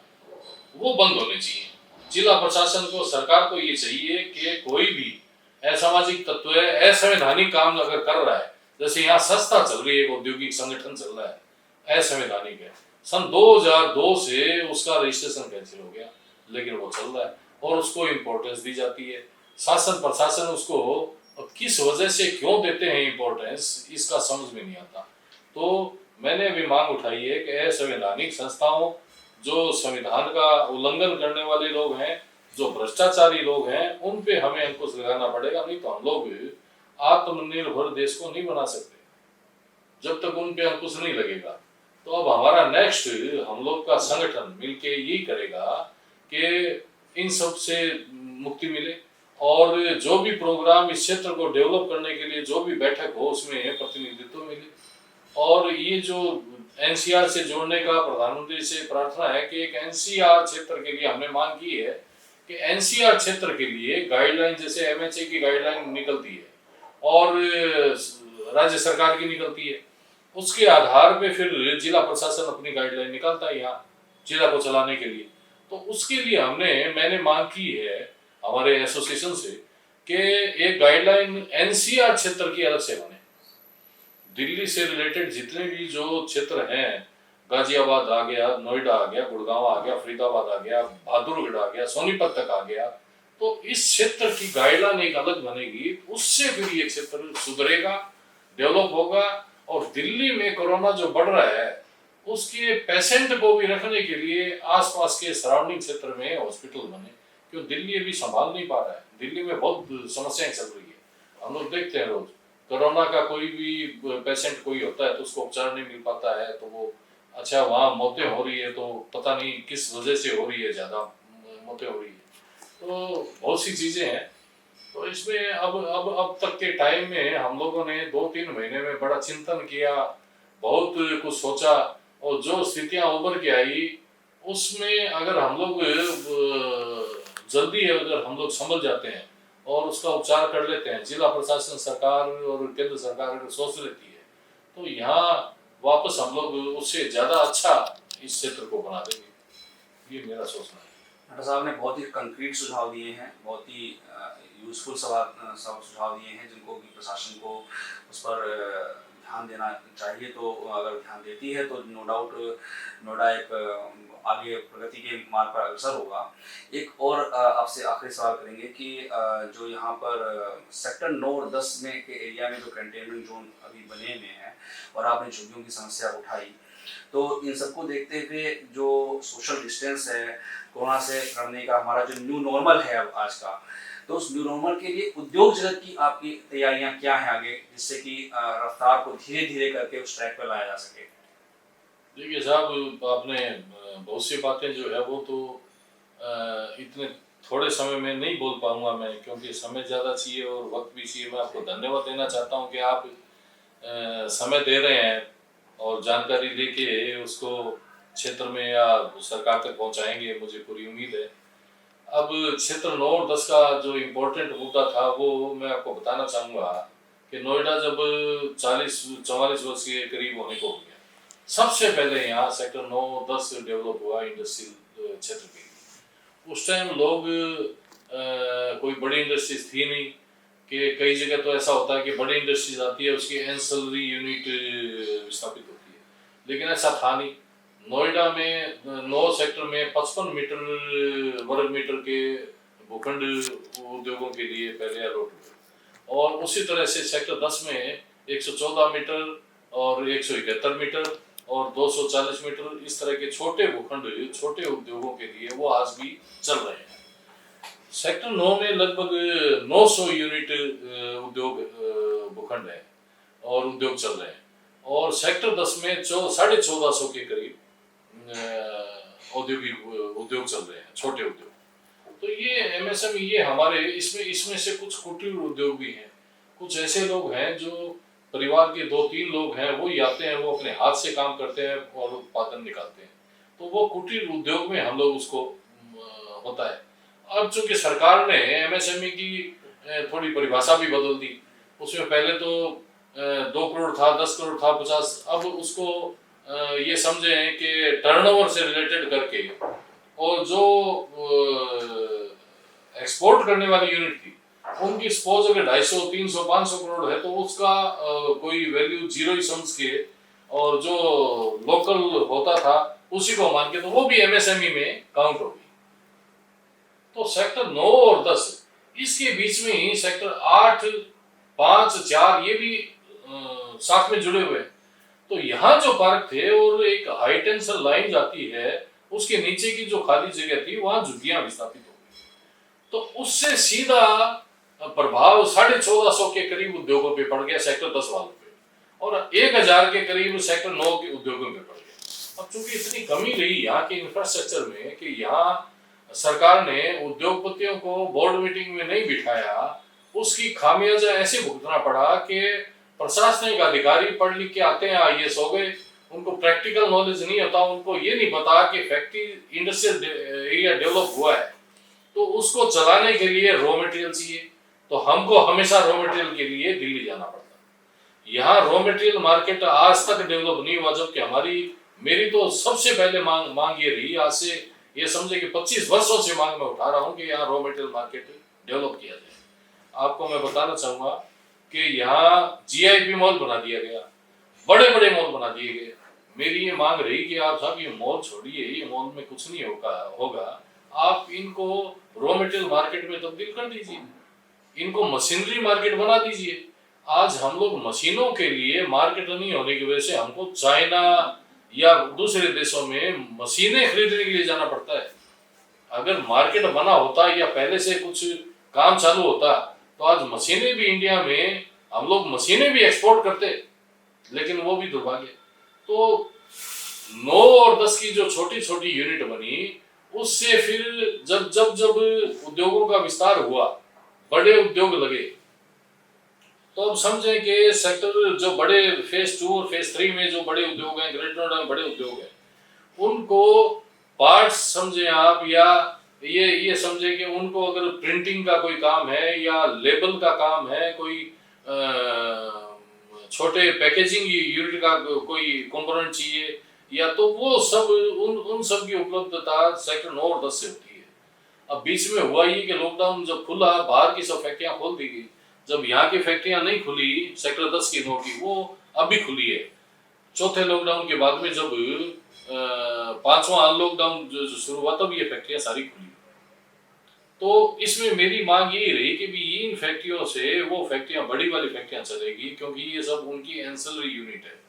वो बंद होने चाहिए। जिला प्रशासन को, सरकार को ये चाहिए कि कोई भी असामाजिक तत्व असंवैधानिक काम अगर कर रहा है, जैसे यहाँ संस्था चल रही है, एक औद्योगिक संगठन चल रहा है, असंवैधानिक है, सन 2002 से उसका रजिस्ट्रेशन कैंसिल हो गया, लेकिन वो चल रहा है और उसको इम्पोर्टेंस दी जाती है। शासन प्रशासन उसको किस वजह से क्यों देते हैं इम्पोर्टेंस, इसका समझ में नहीं आता। तो मैंने अभी मांग उठाई है कि असंवैधानिक संस्थाओं, जो संविधान का उल्लंघन करने वाले लोग हैं, जो भ्रष्टाचारी लोग हैं, उन पे हमें अंकुश लगाना पड़ेगा, नहीं तो हम लोग आत्मनिर्भर देश को नहीं बना सकते जब तक उन पे अंकुश नहीं लगेगा। तो अब हमारा नेक्स्ट हम लोग का संगठन मिलके यही करेगा कि इन सब से मुक्ति मिले और जो भी प्रोग्राम इस क्षेत्र को डेवलप करने के लिए जो भी बैठक हो उसमें प्रतिनिधित्व मिले। और ये जो एनसीआर से जोड़ने का प्रधानमंत्री से प्रार्थना है कि एक एनसीआर क्षेत्र के लिए हमने मांग की है कि एनसीआर क्षेत्र के लिए गाइडलाइन, जैसे एमएचए की गाइडलाइन निकलती है और राज्य सरकार की निकलती है, उसके आधार पे फिर जिला प्रशासन अपनी गाइडलाइन निकालता है यहाँ जिला को चलाने के लिए। तो उसके लिए मैंने मांग की है हमारे एसोसिएशन से कि एक गाइडलाइन एनसीआर क्षेत्र की अलग से बने। दिल्ली से रिलेटेड जितने भी जो क्षेत्र हैं, गाजियाबाद आ गया, नोएडा आ गया, गुड़गांव आ गया, फरीदाबाद आ गया, बहादुरगढ़ आ गया, सोनीपत तक आ गया, तो इस क्षेत्र की गाइडलाइन एक अलग बनेगी, उससे फिर ये क्षेत्र सुधरेगा, डेवलप होगा। और दिल्ली में कोरोना जो बढ़ रहा है उसके पेशेंट को भी रखने के लिए आसपास के सराउंडिंग क्षेत्र में हॉस्पिटल बने, क्यों दिल्ली अभी संभाल नहीं पा रहा है। दिल्ली में बहुत समस्याएं चल रही है, हम लोग देखते हैं रोज कोरोना का कोई भी पेशेंट कोई होता है तो उसको उपचार नहीं मिल पाता है, तो वो अच्छा वहाँ मौतें हो रही है, तो पता नहीं किस वजह से हो रही है, ज़्यादा मौतें हो रही है। तो बहुत सी चीज़ें हैं। तो इसमें अब तक के टाइम में हम लोगों ने 2-3 महीने में बड़ा चिंतन किया, बहुत कुछ सोचा, और जो स्थितियाँ उभर के आई उसमें अगर हम लोग जल्दी अगर हम लोग संभल जाते हैं और उसका उपचार कर लेते हैं, जिला प्रशासन, सरकार और केंद्र सरकार अगर सोच लेती है, तो यहाँ वापस हम लोग उससे ज़्यादा अच्छा इस क्षेत्र को बना देंगे। ये मेरा सोचना है। डॉक्टर साहब ने बहुत ही कंक्रीट सुझाव दिए हैं, बहुत ही यूजफुल सुझाव दिए हैं, जिनको भी प्रशासन को उस पर ध्यान देना चाहिए। तो अगर ध्यान देती है तो नो डाउट नोएडा एक आगे प्रगति के मार्ग पर अग्रसर होगा। एक और आपसे आखिरी सवाल करेंगे कि जो यहाँ पर सेक्टर 9 और 10 में के एरिया में जो कंटेनमेंट जोन अभी बने हुए हैं और आपने झुग्गियों की समस्या उठाई, तो इन सबको देखते हुए जो सोशल डिस्टेंस है, कोरोना से लड़ने का हमारा जो न्यू नॉर्मल है अब आज का, तो उस न्यू नॉर्मल के लिए उद्योग जगत की आपकी तैयारियां क्या हैं आगे, जिससे कि रफ्तार को धीरे धीरे करके उस ट्रैक पर लाया जा सके? देखिए साहब, आपने बहुत सी बातें जो है वो तो इतने थोड़े समय में नहीं बोल पाऊंगा मैं, क्योंकि समय ज़्यादा चाहिए और वक्त भी चाहिए। मैं आपको धन्यवाद देना चाहता हूं कि आप समय दे रहे हैं और जानकारी लेके उसको क्षेत्र में या सरकार तक पहुंचाएंगे, मुझे पूरी उम्मीद है। अब क्षेत्र 9 और 10 का जो इम्पोर्टेंट मुद्दा था वो मैं आपको बताना चाहूँगा कि नोएडा जब 40-44 वर्ष के करीब होने को हो गया, सबसे पहले यहाँ सेक्टर 9-10 डेवलप हुआ इंडस्ट्रियल क्षेत्र के लिए। उस टाइम लोग कोई बड़ी इंडस्ट्रीज थी नहीं, कि कई जगह तो ऐसा होता है कि बड़ी इंडस्ट्रीज आती है, उसकी एंसिलरी यूनिट स्थापित होती है, लेकिन ऐसा था नहीं। नोएडा में 9 सेक्टर में 55 मीटर वर्ग मीटर के भूखंड उद्योगों के लिए पहले अलॉट हुए, और उसी तरह से सेक्टर 10 में 114 मीटर और 171 मीटर और 240 मीटर इस तरह के छोटे भूखंड छोटे उद्योगों के लिए वो आज भी चल रहे हैं। सेक्टर 9 में लगभग 900 यूनिट उद्योग भूखंड है और उद्योग चल रहे हैं, और सेक्टर 10 में 1450 के करीब औद्योगिक उद्योग चल रहे हैं, छोटे उद्योग। तो ये एमएसएमई ये हमारे इसमें से कुछ कुटीर उद्योग भी हैं, कुछ ऐसे लोग हैं जो परिवार के 2-3 लोग हैं, वो ही आते हैं, वो अपने हाथ से काम करते हैं और उत्पादन निकालते हैं, तो वो कुटीर उद्योग में हम लोग उसको होता है। अब चूंकि सरकार ने एमएसएमई की थोड़ी परिभाषा भी बदल दी, उसमें पहले तो 2 करोड़ था, 10 करोड़ था, 50, अब उसको ये समझे कि टर्नओवर से रिलेटेड करके, और जो एक्सपोर्ट करने वाली यूनिट थी उनकी सपोज अगर 250, 300, 500 करोड़ है तो उसका कोई वैल्यू जीरो ही समझ के, और जो लोकल होता था उसी को मान के, तो वो भी एमएसएमई में काउंट होगी। तो सेक्टर 9 और 10 इसके बीच में ही सेक्टर 8, 5, 4 ये भी साथ में जुड़े हुए हैं। तो यहाँ जो पार्क थे और एक हाई टेंशन लाइन जाती है, उसके नीचे की जो खाली जगह थी वहां झुग्गियां विस्थापित हो गई, तो उससे सीधा प्रभाव 1450 के करीब उद्योगों पे पड़ गया सेक्टर 10 वालों पे, और 1000 के करीब सेक्टर 9 के उद्योगों पे पड़ गया। अब चूंकि इतनी कमी रही यहाँ के इंफ्रास्ट्रक्चर में कि यहाँ सरकार ने उद्योगपतियों को बोर्ड मीटिंग में नहीं बिठाया, उसकी खामियाजा ऐसे भुगतना पड़ा कि प्रशासनिक अधिकारी पढ़ लिख के आते हैं, आईएएस हो गए, उनको प्रैक्टिकल नॉलेज नहीं होता, उनको ये नहीं पता कि फैक्ट्री इंडस्ट्रियल एरिया डेवलप हुआ है तो उसको चलाने के लिए रॉ मटेरियल चाहिए, तो हमको हमेशा रॉ मटेरियल के लिए दिल्ली जाना पड़ता। यहाँ रॉ मटेरियल मार्केट आज तक डेवलप नहीं हुआ, जबकि मेरी तो सबसे पहले मांग ये रही, आज से ये समझे कि 25 वर्षों से मांग मैं उठा रहा हूँ कि यहाँ रॉ मटेरियल मार्केट डेवलप किया जाए। आपको मैं बताना चाहूंगा कि यहाँ जीआईपी मॉल बना दिया गया, बड़े बड़े मॉल बना दिए गए। मेरी ये मांग रही कि आप साहब ये मॉल छोड़िए, ये मॉल में कुछ नहीं होगा, आप इनको रॉ मटेरियल मार्केट में तब्दील कर दीजिए, इनको मशीनरी मार्केट बना दीजिए। आज हम लोग मशीनों के लिए मार्केट नहीं होने की वजह से हमको चाइना या दूसरे देशों में मशीनें खरीदने के लिए जाना पड़ता है। अगर मार्केट बना होता या पहले से कुछ काम चालू होता तो आज मशीनें भी इंडिया में, हम लोग मशीनें भी एक्सपोर्ट करते, लेकिन वो भी दुर्भाग्य। तो 9 और 10 की जो छोटी छोटी यूनिट बनी, उससे फिर जब उद्योगों का विस्तार हुआ, बड़े उद्योग लगे, तो अब समझें कि सेक्टर जो बड़े फेज 2 और फेज 3 में जो बड़े उद्योग हैं, ग्रेटर नोएडा में बड़े उद्योग हैं, उनको पार्ट्स समझें आप, या ये समझे कि उनको अगर प्रिंटिंग का कोई काम है या लेबल का काम है, कोई छोटे पैकेजिंग यूनिट का कोई कंपोनेंट चाहिए, या तो वो सब उन सब की उपलब्धता सेक्टर 9 और 10 से होती है। अब बीच में हुआ ये कि लॉकडाउन जब खुला, बाहर की सब फैक्ट्रियां खोल दी गई, जब यहाँ की फैक्ट्रियां नहीं खुली सेक्टर 10 की 9 की, वो अभी खुली है चौथे लॉकडाउन के बाद में। जब 5वां लॉकडाउन जो शुरू हुआ तब ये फैक्ट्रियां सारी खुली। तो इसमें मेरी मांग यही रही कि भी इन फैक्ट्रियों से वो फैक्ट्रियां, बड़ी वाली फैक्ट्रियां चलेगी, क्योंकि ये सब उनकी एंसिलरी यूनिट है,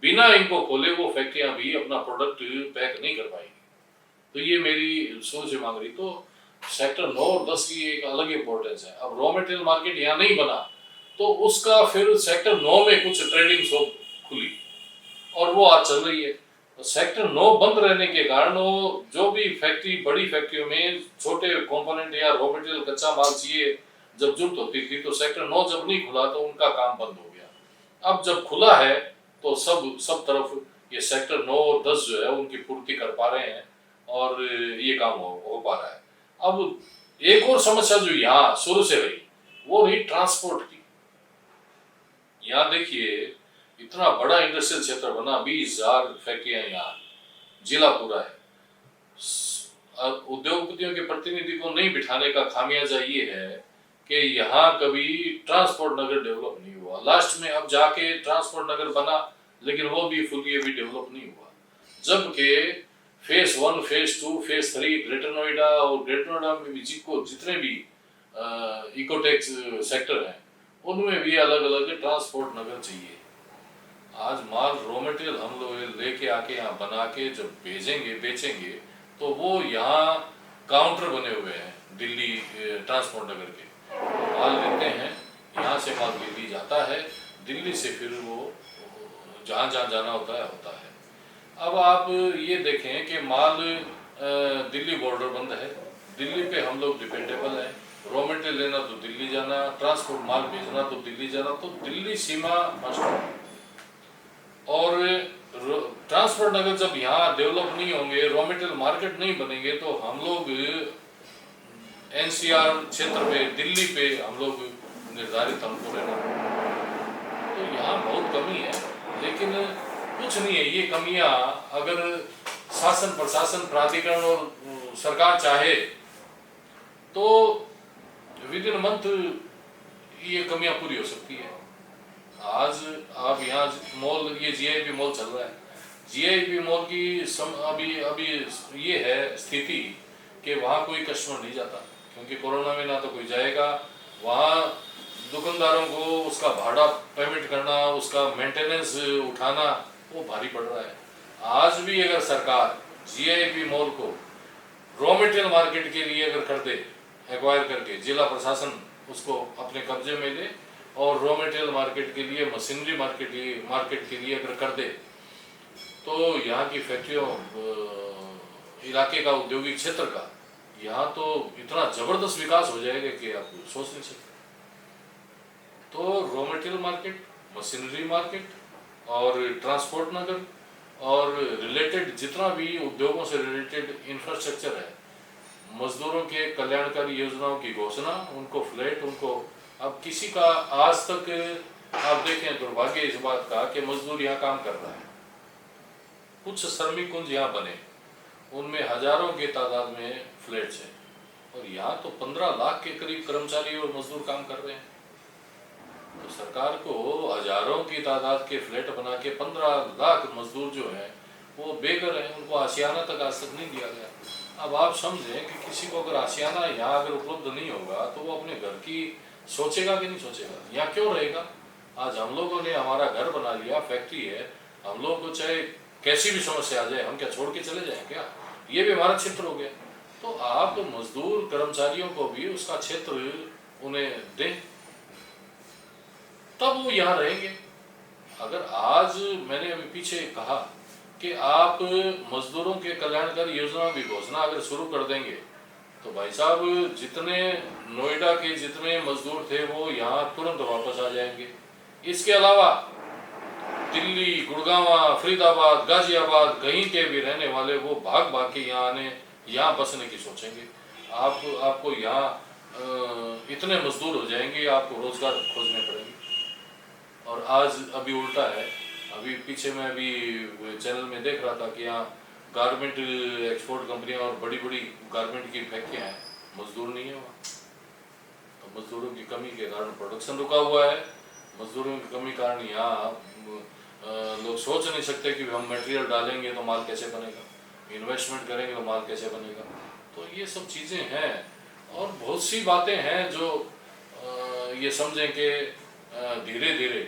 बिना इनको खोले वो फैक्ट्रियां भी अपना प्रोडक्ट पैक नहीं कर पाएंगी। तो ये मेरी सोच से मांग रही। तो सेक्टर 9 और 10 की एक अलग इंपॉर्टेंस है। अब रॉ मटेरियल मार्केट यहाँ नहीं बना तो उसका फिर सेक्टर 9 में कुछ ट्रेडिंग शॉप खुली और वो आज चल रही है। तो सेक्टर 9 बंद रहने के कारण वो जो भी फैक्ट्री, बड़ी फैक्ट्रियों में छोटे कंपोनेंट या रॉ मटेरियल कच्चा माल चाहिए जब जरूरत होती थी, तो सेक्टर 9 जब नहीं खुला तो उनका काम बंद हो गया। अब जब खुला है तो सब तरफ ये सेक्टर 9 और 10 जो है उनकी पूर्ति कर पा रहे हैं और ये काम हो पा रहा है। अब एक और समस्या जो यहाँ शुरू से रही वो रही ट्रांसपोर्ट की। यहाँ देखिए इतना बड़ा इंडस्ट्रियल क्षेत्र बना, 20,000 फैक्ट्रियाँ यहाँ, जिला पूरा है। उद्योगपतियों के प्रतिनिधि को नहीं बिठाने का खामियाजा ये है कि यहाँ कभी ट्रांसपोर्ट नगर डेवलप नहीं हुआ। लास्ट में अब जाके ट्रांसपोर्ट नगर बना, लेकिन वो भी फुली अभी डेवलप नहीं हुआ। जबकि phase 1, phase 2, phase 3 greater Noida और ग्रेटर नोएडा में भी जितने भी इकोटेक सेक्टर हैं उनमें भी अलग अलग ट्रांसपोर्ट नगर चाहिए। आज माल रॉ मटेरियल हम लोग लेके आके यहाँ बना के जब भेजेंगे बेचेंगे तो वो यहाँ काउंटर बने हुए हैं दिल्ली ट्रांसपोर्ट नगर के, माल लेते हैं यहाँ से, माल दिल्ली जाता है, दिल्ली से फिर वो जहाँ जहाँ जाना होता है। अब आप ये देखें कि माल दिल्ली बॉर्डर बंद है, दिल्ली पे हम लोग डिपेंडेबल हैं, रॉ मटेरियल लेना तो दिल्ली जाना, ट्रांसपोर्ट माल भेजना तो दिल्ली जाना, तो दिल्ली सीमा मस्ट। और ट्रांसपोर्ट नगर जब यहाँ डेवलप नहीं होंगे, रॉ मटेरियल मार्केट नहीं बनेंगे, तो हम लोग एनसीआर क्षेत्र पे, दिल्ली पे हम लोग निर्धारित हमको रहना, तो यहाँ बहुत कमी है। लेकिन कुछ नहीं है, ये कमियाँ अगर शासन प्रशासन प्राधिकरण और सरकार चाहे तो विद इन मंथ ये कमियाँ पूरी हो सकती है। आज आप यहाँ मॉल, ये जीआईपी मॉल चल रहा है, जीआईपी मॉल की अभी ये है स्थिति कि वहाँ कोई कस्टमर नहीं जाता, क्योंकि कोरोना में ना तो कोई जाएगा वहाँ, दुकानदारों को उसका भाड़ा पेमेंट करना, उसका मेंटेनेंस उठाना वो भारी पड़ रहा है। आज भी अगर सरकार जीआईपी मॉल को रॉ मटेरियल मार्केट के लिए अगर कर दे, एक्वायर करके जिला प्रशासन उसको अपने कब्जे में ले और रॉ मटेरियल मार्केट के लिए, मशीनरी मार्केट के लिए अगर कर दे, तो यहाँ की फैक्ट्रियों, इलाके का, औद्योगिक क्षेत्र का यहाँ तो इतना जबरदस्त विकास हो जाएगा कि आप सोच नहीं सकते। तो raw material market, machinery market और ट्रांसपोर्ट नगर और रिलेटेड जितना भी उद्योगों से रिलेटेड इंफ्रास्ट्रक्चर है, मजदूरों के कल्याणकारी योजनाओं की घोषणा, उनको फ्लैट, उनको, अब किसी का आज तक आप देखें दुर्भाग्य इस बात का कि मजदूर यहाँ काम कर रहा है, कुछ श्रमिक कुंज यहाँ बने, उनमें हजारों की तादाद में फ्लैट्स हैं, और यहाँ तो 15 लाख के करीब कर्मचारी और मजदूर काम कर रहे हैं। तो सरकार को हजारों की तादाद के फ्लैट बना के 15 लाख मजदूर जो हैं वो बेघर हैं, उनको आशियाना तक आज तक नहीं दिया गया। अब आप समझें कि किसी को अगर आशियाना यहाँ अगर उपलब्ध नहीं होगा तो वो अपने घर की सोचेगा कि नहीं सोचेगा, यहाँ क्यों रहेगा। आज हम लोगों ने हमारा घर बना लिया, फैक्ट्री है, हम लोग को चाहे कैसी भी समस्या आ जाए हम क्या छोड़ के चले जाएं क्या, ये भी हमारा क्षेत्र हो गया। तो आप मजदूर कर्मचारियों को भी उसका क्षेत्र उन्हें दें, तब वो यहाँ रहेंगे। अगर आज मैंने अभी पीछे कहा कि आप मजदूरों के कल्याणकारी योजना की घोषणा अगर शुरू कर देंगे तो भाई साहब जितने नोएडा के जितने मजदूर थे वो यहाँ तुरंत वापस आ जाएंगे। इसके अलावा दिल्ली, गुड़गांव, फरीदाबाद, गाजियाबाद कहीं के भी रहने वाले वो भाग भाग के यहाँ बसने की सोचेंगे। आपको यहाँ इतने मजदूर हो जाएंगे, आपको रोजगार खोजने पड़ेंगे। और आज अभी उल्टा है, अभी पीछे मैं अभी चैनल में देख रहा था कि यहाँ गारमेंट एक्सपोर्ट कंपनियां और बड़ी बड़ी गारमेंट की फैक्ट्रियां हैं, मजदूर नहीं है वहाँ। तो मजदूरों की कमी के कारण प्रोडक्शन रुका हुआ है, मजदूरों की कमी कारण यहाँ लोग सोच नहीं सकते कि हम मटेरियल डालेंगे तो माल कैसे बनेगा, इन्वेस्टमेंट करेंगे तो माल कैसे बनेगा। तो ये सब चीज़ें हैं और बहुत सी बातें हैं जो ये समझें कि धीरे धीरे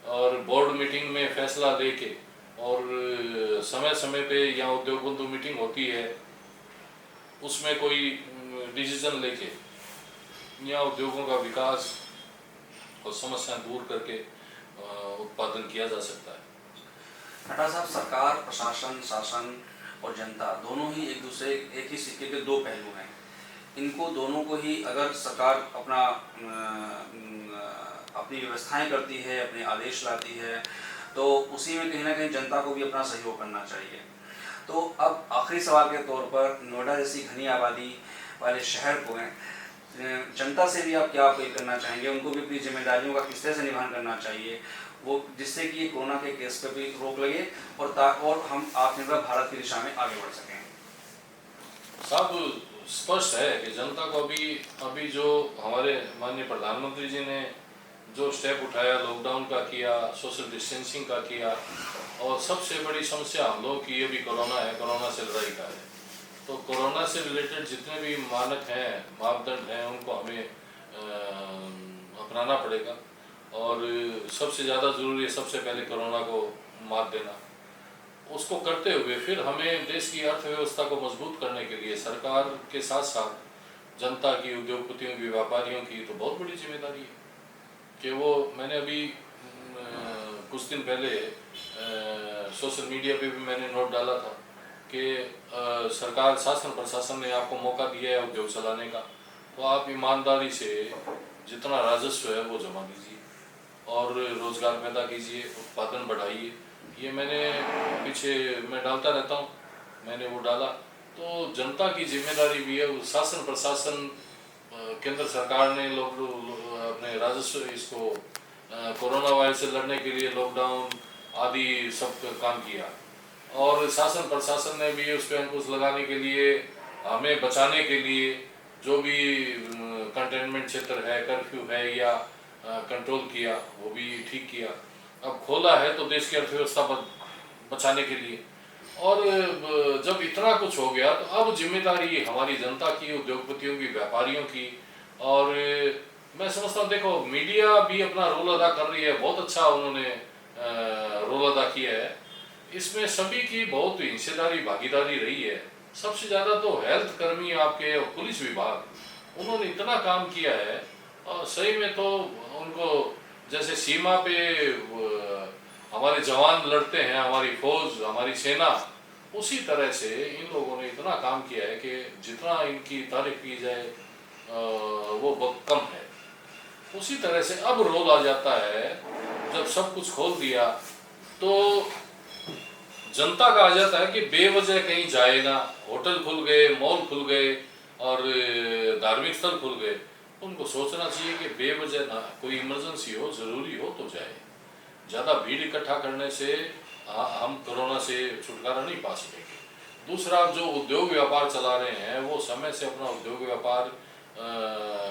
और बोर्ड मीटिंग में फैसला लेके और समय समय पे यहाँ उद्योग बंधु मीटिंग होती है, उसमें कोई डिसीजन लेके यहाँ उद्योगों का विकास और समस्याएं दूर करके उत्पादन किया जा सकता है। नड्डा साहब, सरकार, प्रशासन, शासन और जनता दोनों ही एक दूसरे, एक ही सिक्के के दो पहलू हैं। इनको दोनों को ही अगर सरकार अपनी व्यवस्थाएं करती है, अपने आदेश लाती है, तो उसी में कहीं ना कहीं जनता को भी अपना सहयोग करना चाहिए। तो अब आखिरी सवाल के तौर पर, नोएडा जैसी घनी आबादी वाले शहर को जनता से भी आप क्या अपील करना चाहेंगे, उनको भी अपनी जिम्मेदारियों का किस तरह से निभान करना चाहिए, वो जिससे कि कोरोना के केस पर भी रोक लगे और हम आत्मनिर्भर भारत की दिशा में आगे बढ़ सकें? साहब स्पष्ट है कि जनता को अभी जो हमारे माननीय प्रधानमंत्री जी ने जो स्टेप उठाया, लॉकडाउन का किया, सोशल डिस्टेंसिंग का किया, और सबसे बड़ी समस्या हम लोगों की ये भी कोरोना है, कोरोना से लड़ाई का है। तो कोरोना से रिलेटेड जितने भी मानक हैं, मापदंड हैं, उनको हमें अपनाना पड़ेगा। और सबसे ज़्यादा ज़रूरी है सबसे पहले कोरोना को मात देना। उसको करते हुए फिर हमें देश की अर्थव्यवस्था को मजबूत करने के लिए सरकार के साथ साथ जनता की, उद्योगपतियों की, व्यापारियों की तो बहुत बड़ी जिम्मेदारी है कि वो, मैंने अभी कुछ दिन पहले सोशल मीडिया पे भी मैंने नोट डाला था कि सरकार, शासन प्रशासन ने आपको मौका दिया है उद्योग चलाने का, तो आप ईमानदारी से जितना राजस्व है वो जमा दीजिए और रोज़गार पैदा कीजिए, उत्पादन बढ़ाइए। ये मैंने पीछे मैं डालता रहता हूँ, मैंने वो डाला। तो जनता की जिम्मेदारी भी है, शासन प्रशासन, केंद्र सरकार ने लोग अपने राजस्व इसको कोरोना वायरस से लड़ने के लिए लॉकडाउन आदि सब काम किया, और शासन प्रशासन ने भी उस पर अंकुश लगाने के लिए, हमें बचाने के लिए जो भी कंटेनमेंट क्षेत्र है, कर्फ्यू है या कंट्रोल किया, वो भी ठीक किया। अब खोला है तो देश की अर्थव्यवस्था बचाने के लिए। और जब इतना कुछ हो गया तो अब जिम्मेदारी हमारी जनता की, उद्योगपतियों की, व्यापारियों की। और मैं समझता हूँ, देखो मीडिया भी अपना रोल अदा कर रही है, बहुत अच्छा उन्होंने रोल अदा किया है। इसमें सभी की बहुत हिस्सेदारी, भागीदारी रही है। सबसे ज़्यादा तो हेल्थ कर्मी आपके, पुलिस विभाग, उन्होंने इतना काम किया है। और सही में तो उनको, जैसे सीमा पे हमारे जवान लड़ते हैं, हमारी फौज, हमारी सेना, उसी तरह से इन लोगों ने इतना काम किया है कि जितना इनकी तारीफ की जाए वो बहुत कम है। उसी तरह से अब रोल आ जाता है, जब सब कुछ खोल दिया तो जनता का आ जाता है कि बेवजह कहीं जाए ना। होटल खुल गए, मॉल खुल गए और धार्मिक स्थल खुल गए। उनको सोचना चाहिए कि बेवजह ना, कोई इमरजेंसी हो, ज़रूरी हो तो जाए। ज़्यादा भीड़ इकट्ठा करने से हम कोरोना से छुटकारा नहीं पा सकेंगे। दूसरा, जो उद्योग व्यापार चला रहे हैं वो समय से अपना उद्योग व्यापार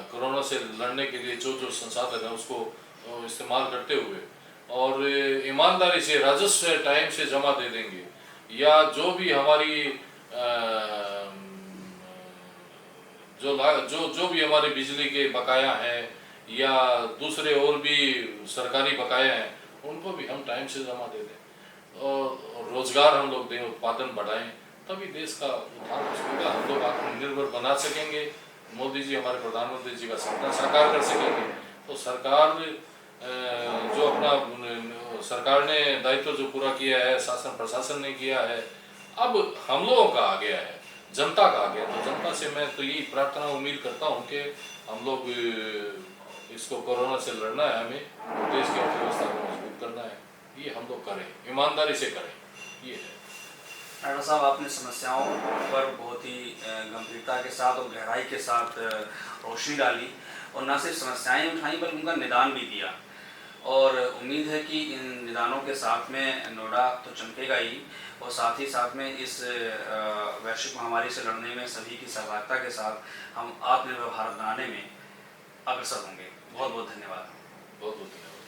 कोरोना से लड़ने के लिए जो जो संसाधन है उसको इस्तेमाल करते हुए और ईमानदारी से राजस्व टाइम से जमा दे देंगे, या जो भी हमारी जो भी हमारे बिजली के बकाया हैं या दूसरे और भी सरकारी बकाया हैं, उनको भी हम टाइम से जमा दे दें और रोजगार हम लोग दें, उत्पादन बढ़ाएं, तभी देश का उत्थान होगा। हम लोग आत्मनिर्भर बना सकेंगे, मोदी जी हमारे प्रधानमंत्री जी का सपना साकार कर सकेंगे। तो सरकार जो अपना सरकार ने दायित्व जो पूरा किया है, शासन प्रशासन ने किया है, अब हम लोगों का आ गया है, जनता का आ गया। तो जनता से मैं तो यही प्रार्थना उम्मीद करता हूँ कि हम लोग इसको कोरोना से लड़ना है, हमें देश की अर्थव्यवस्था को मजबूत करना है, ये हम लोग करें, ईमानदारी से करें, ये है। राणा साहब, आपने समस्याओं पर बहुत ही गंभीरता के साथ और गहराई के साथ रोशनी डाली और न सिर्फ समस्याएं उठाई बल्कि उनका निदान भी दिया। और उम्मीद है कि इन निदानों के साथ में नोएडा तो चमकेगा ही, और साथ ही साथ में इस वैश्विक महामारी से लड़ने में सभी की सहभागिता के साथ हम आत्मनिर्भर भारत बनाने में अग्रसर होंगे। बहुत बहुत धन्यवाद। बहुत बहुत धन्यवाद।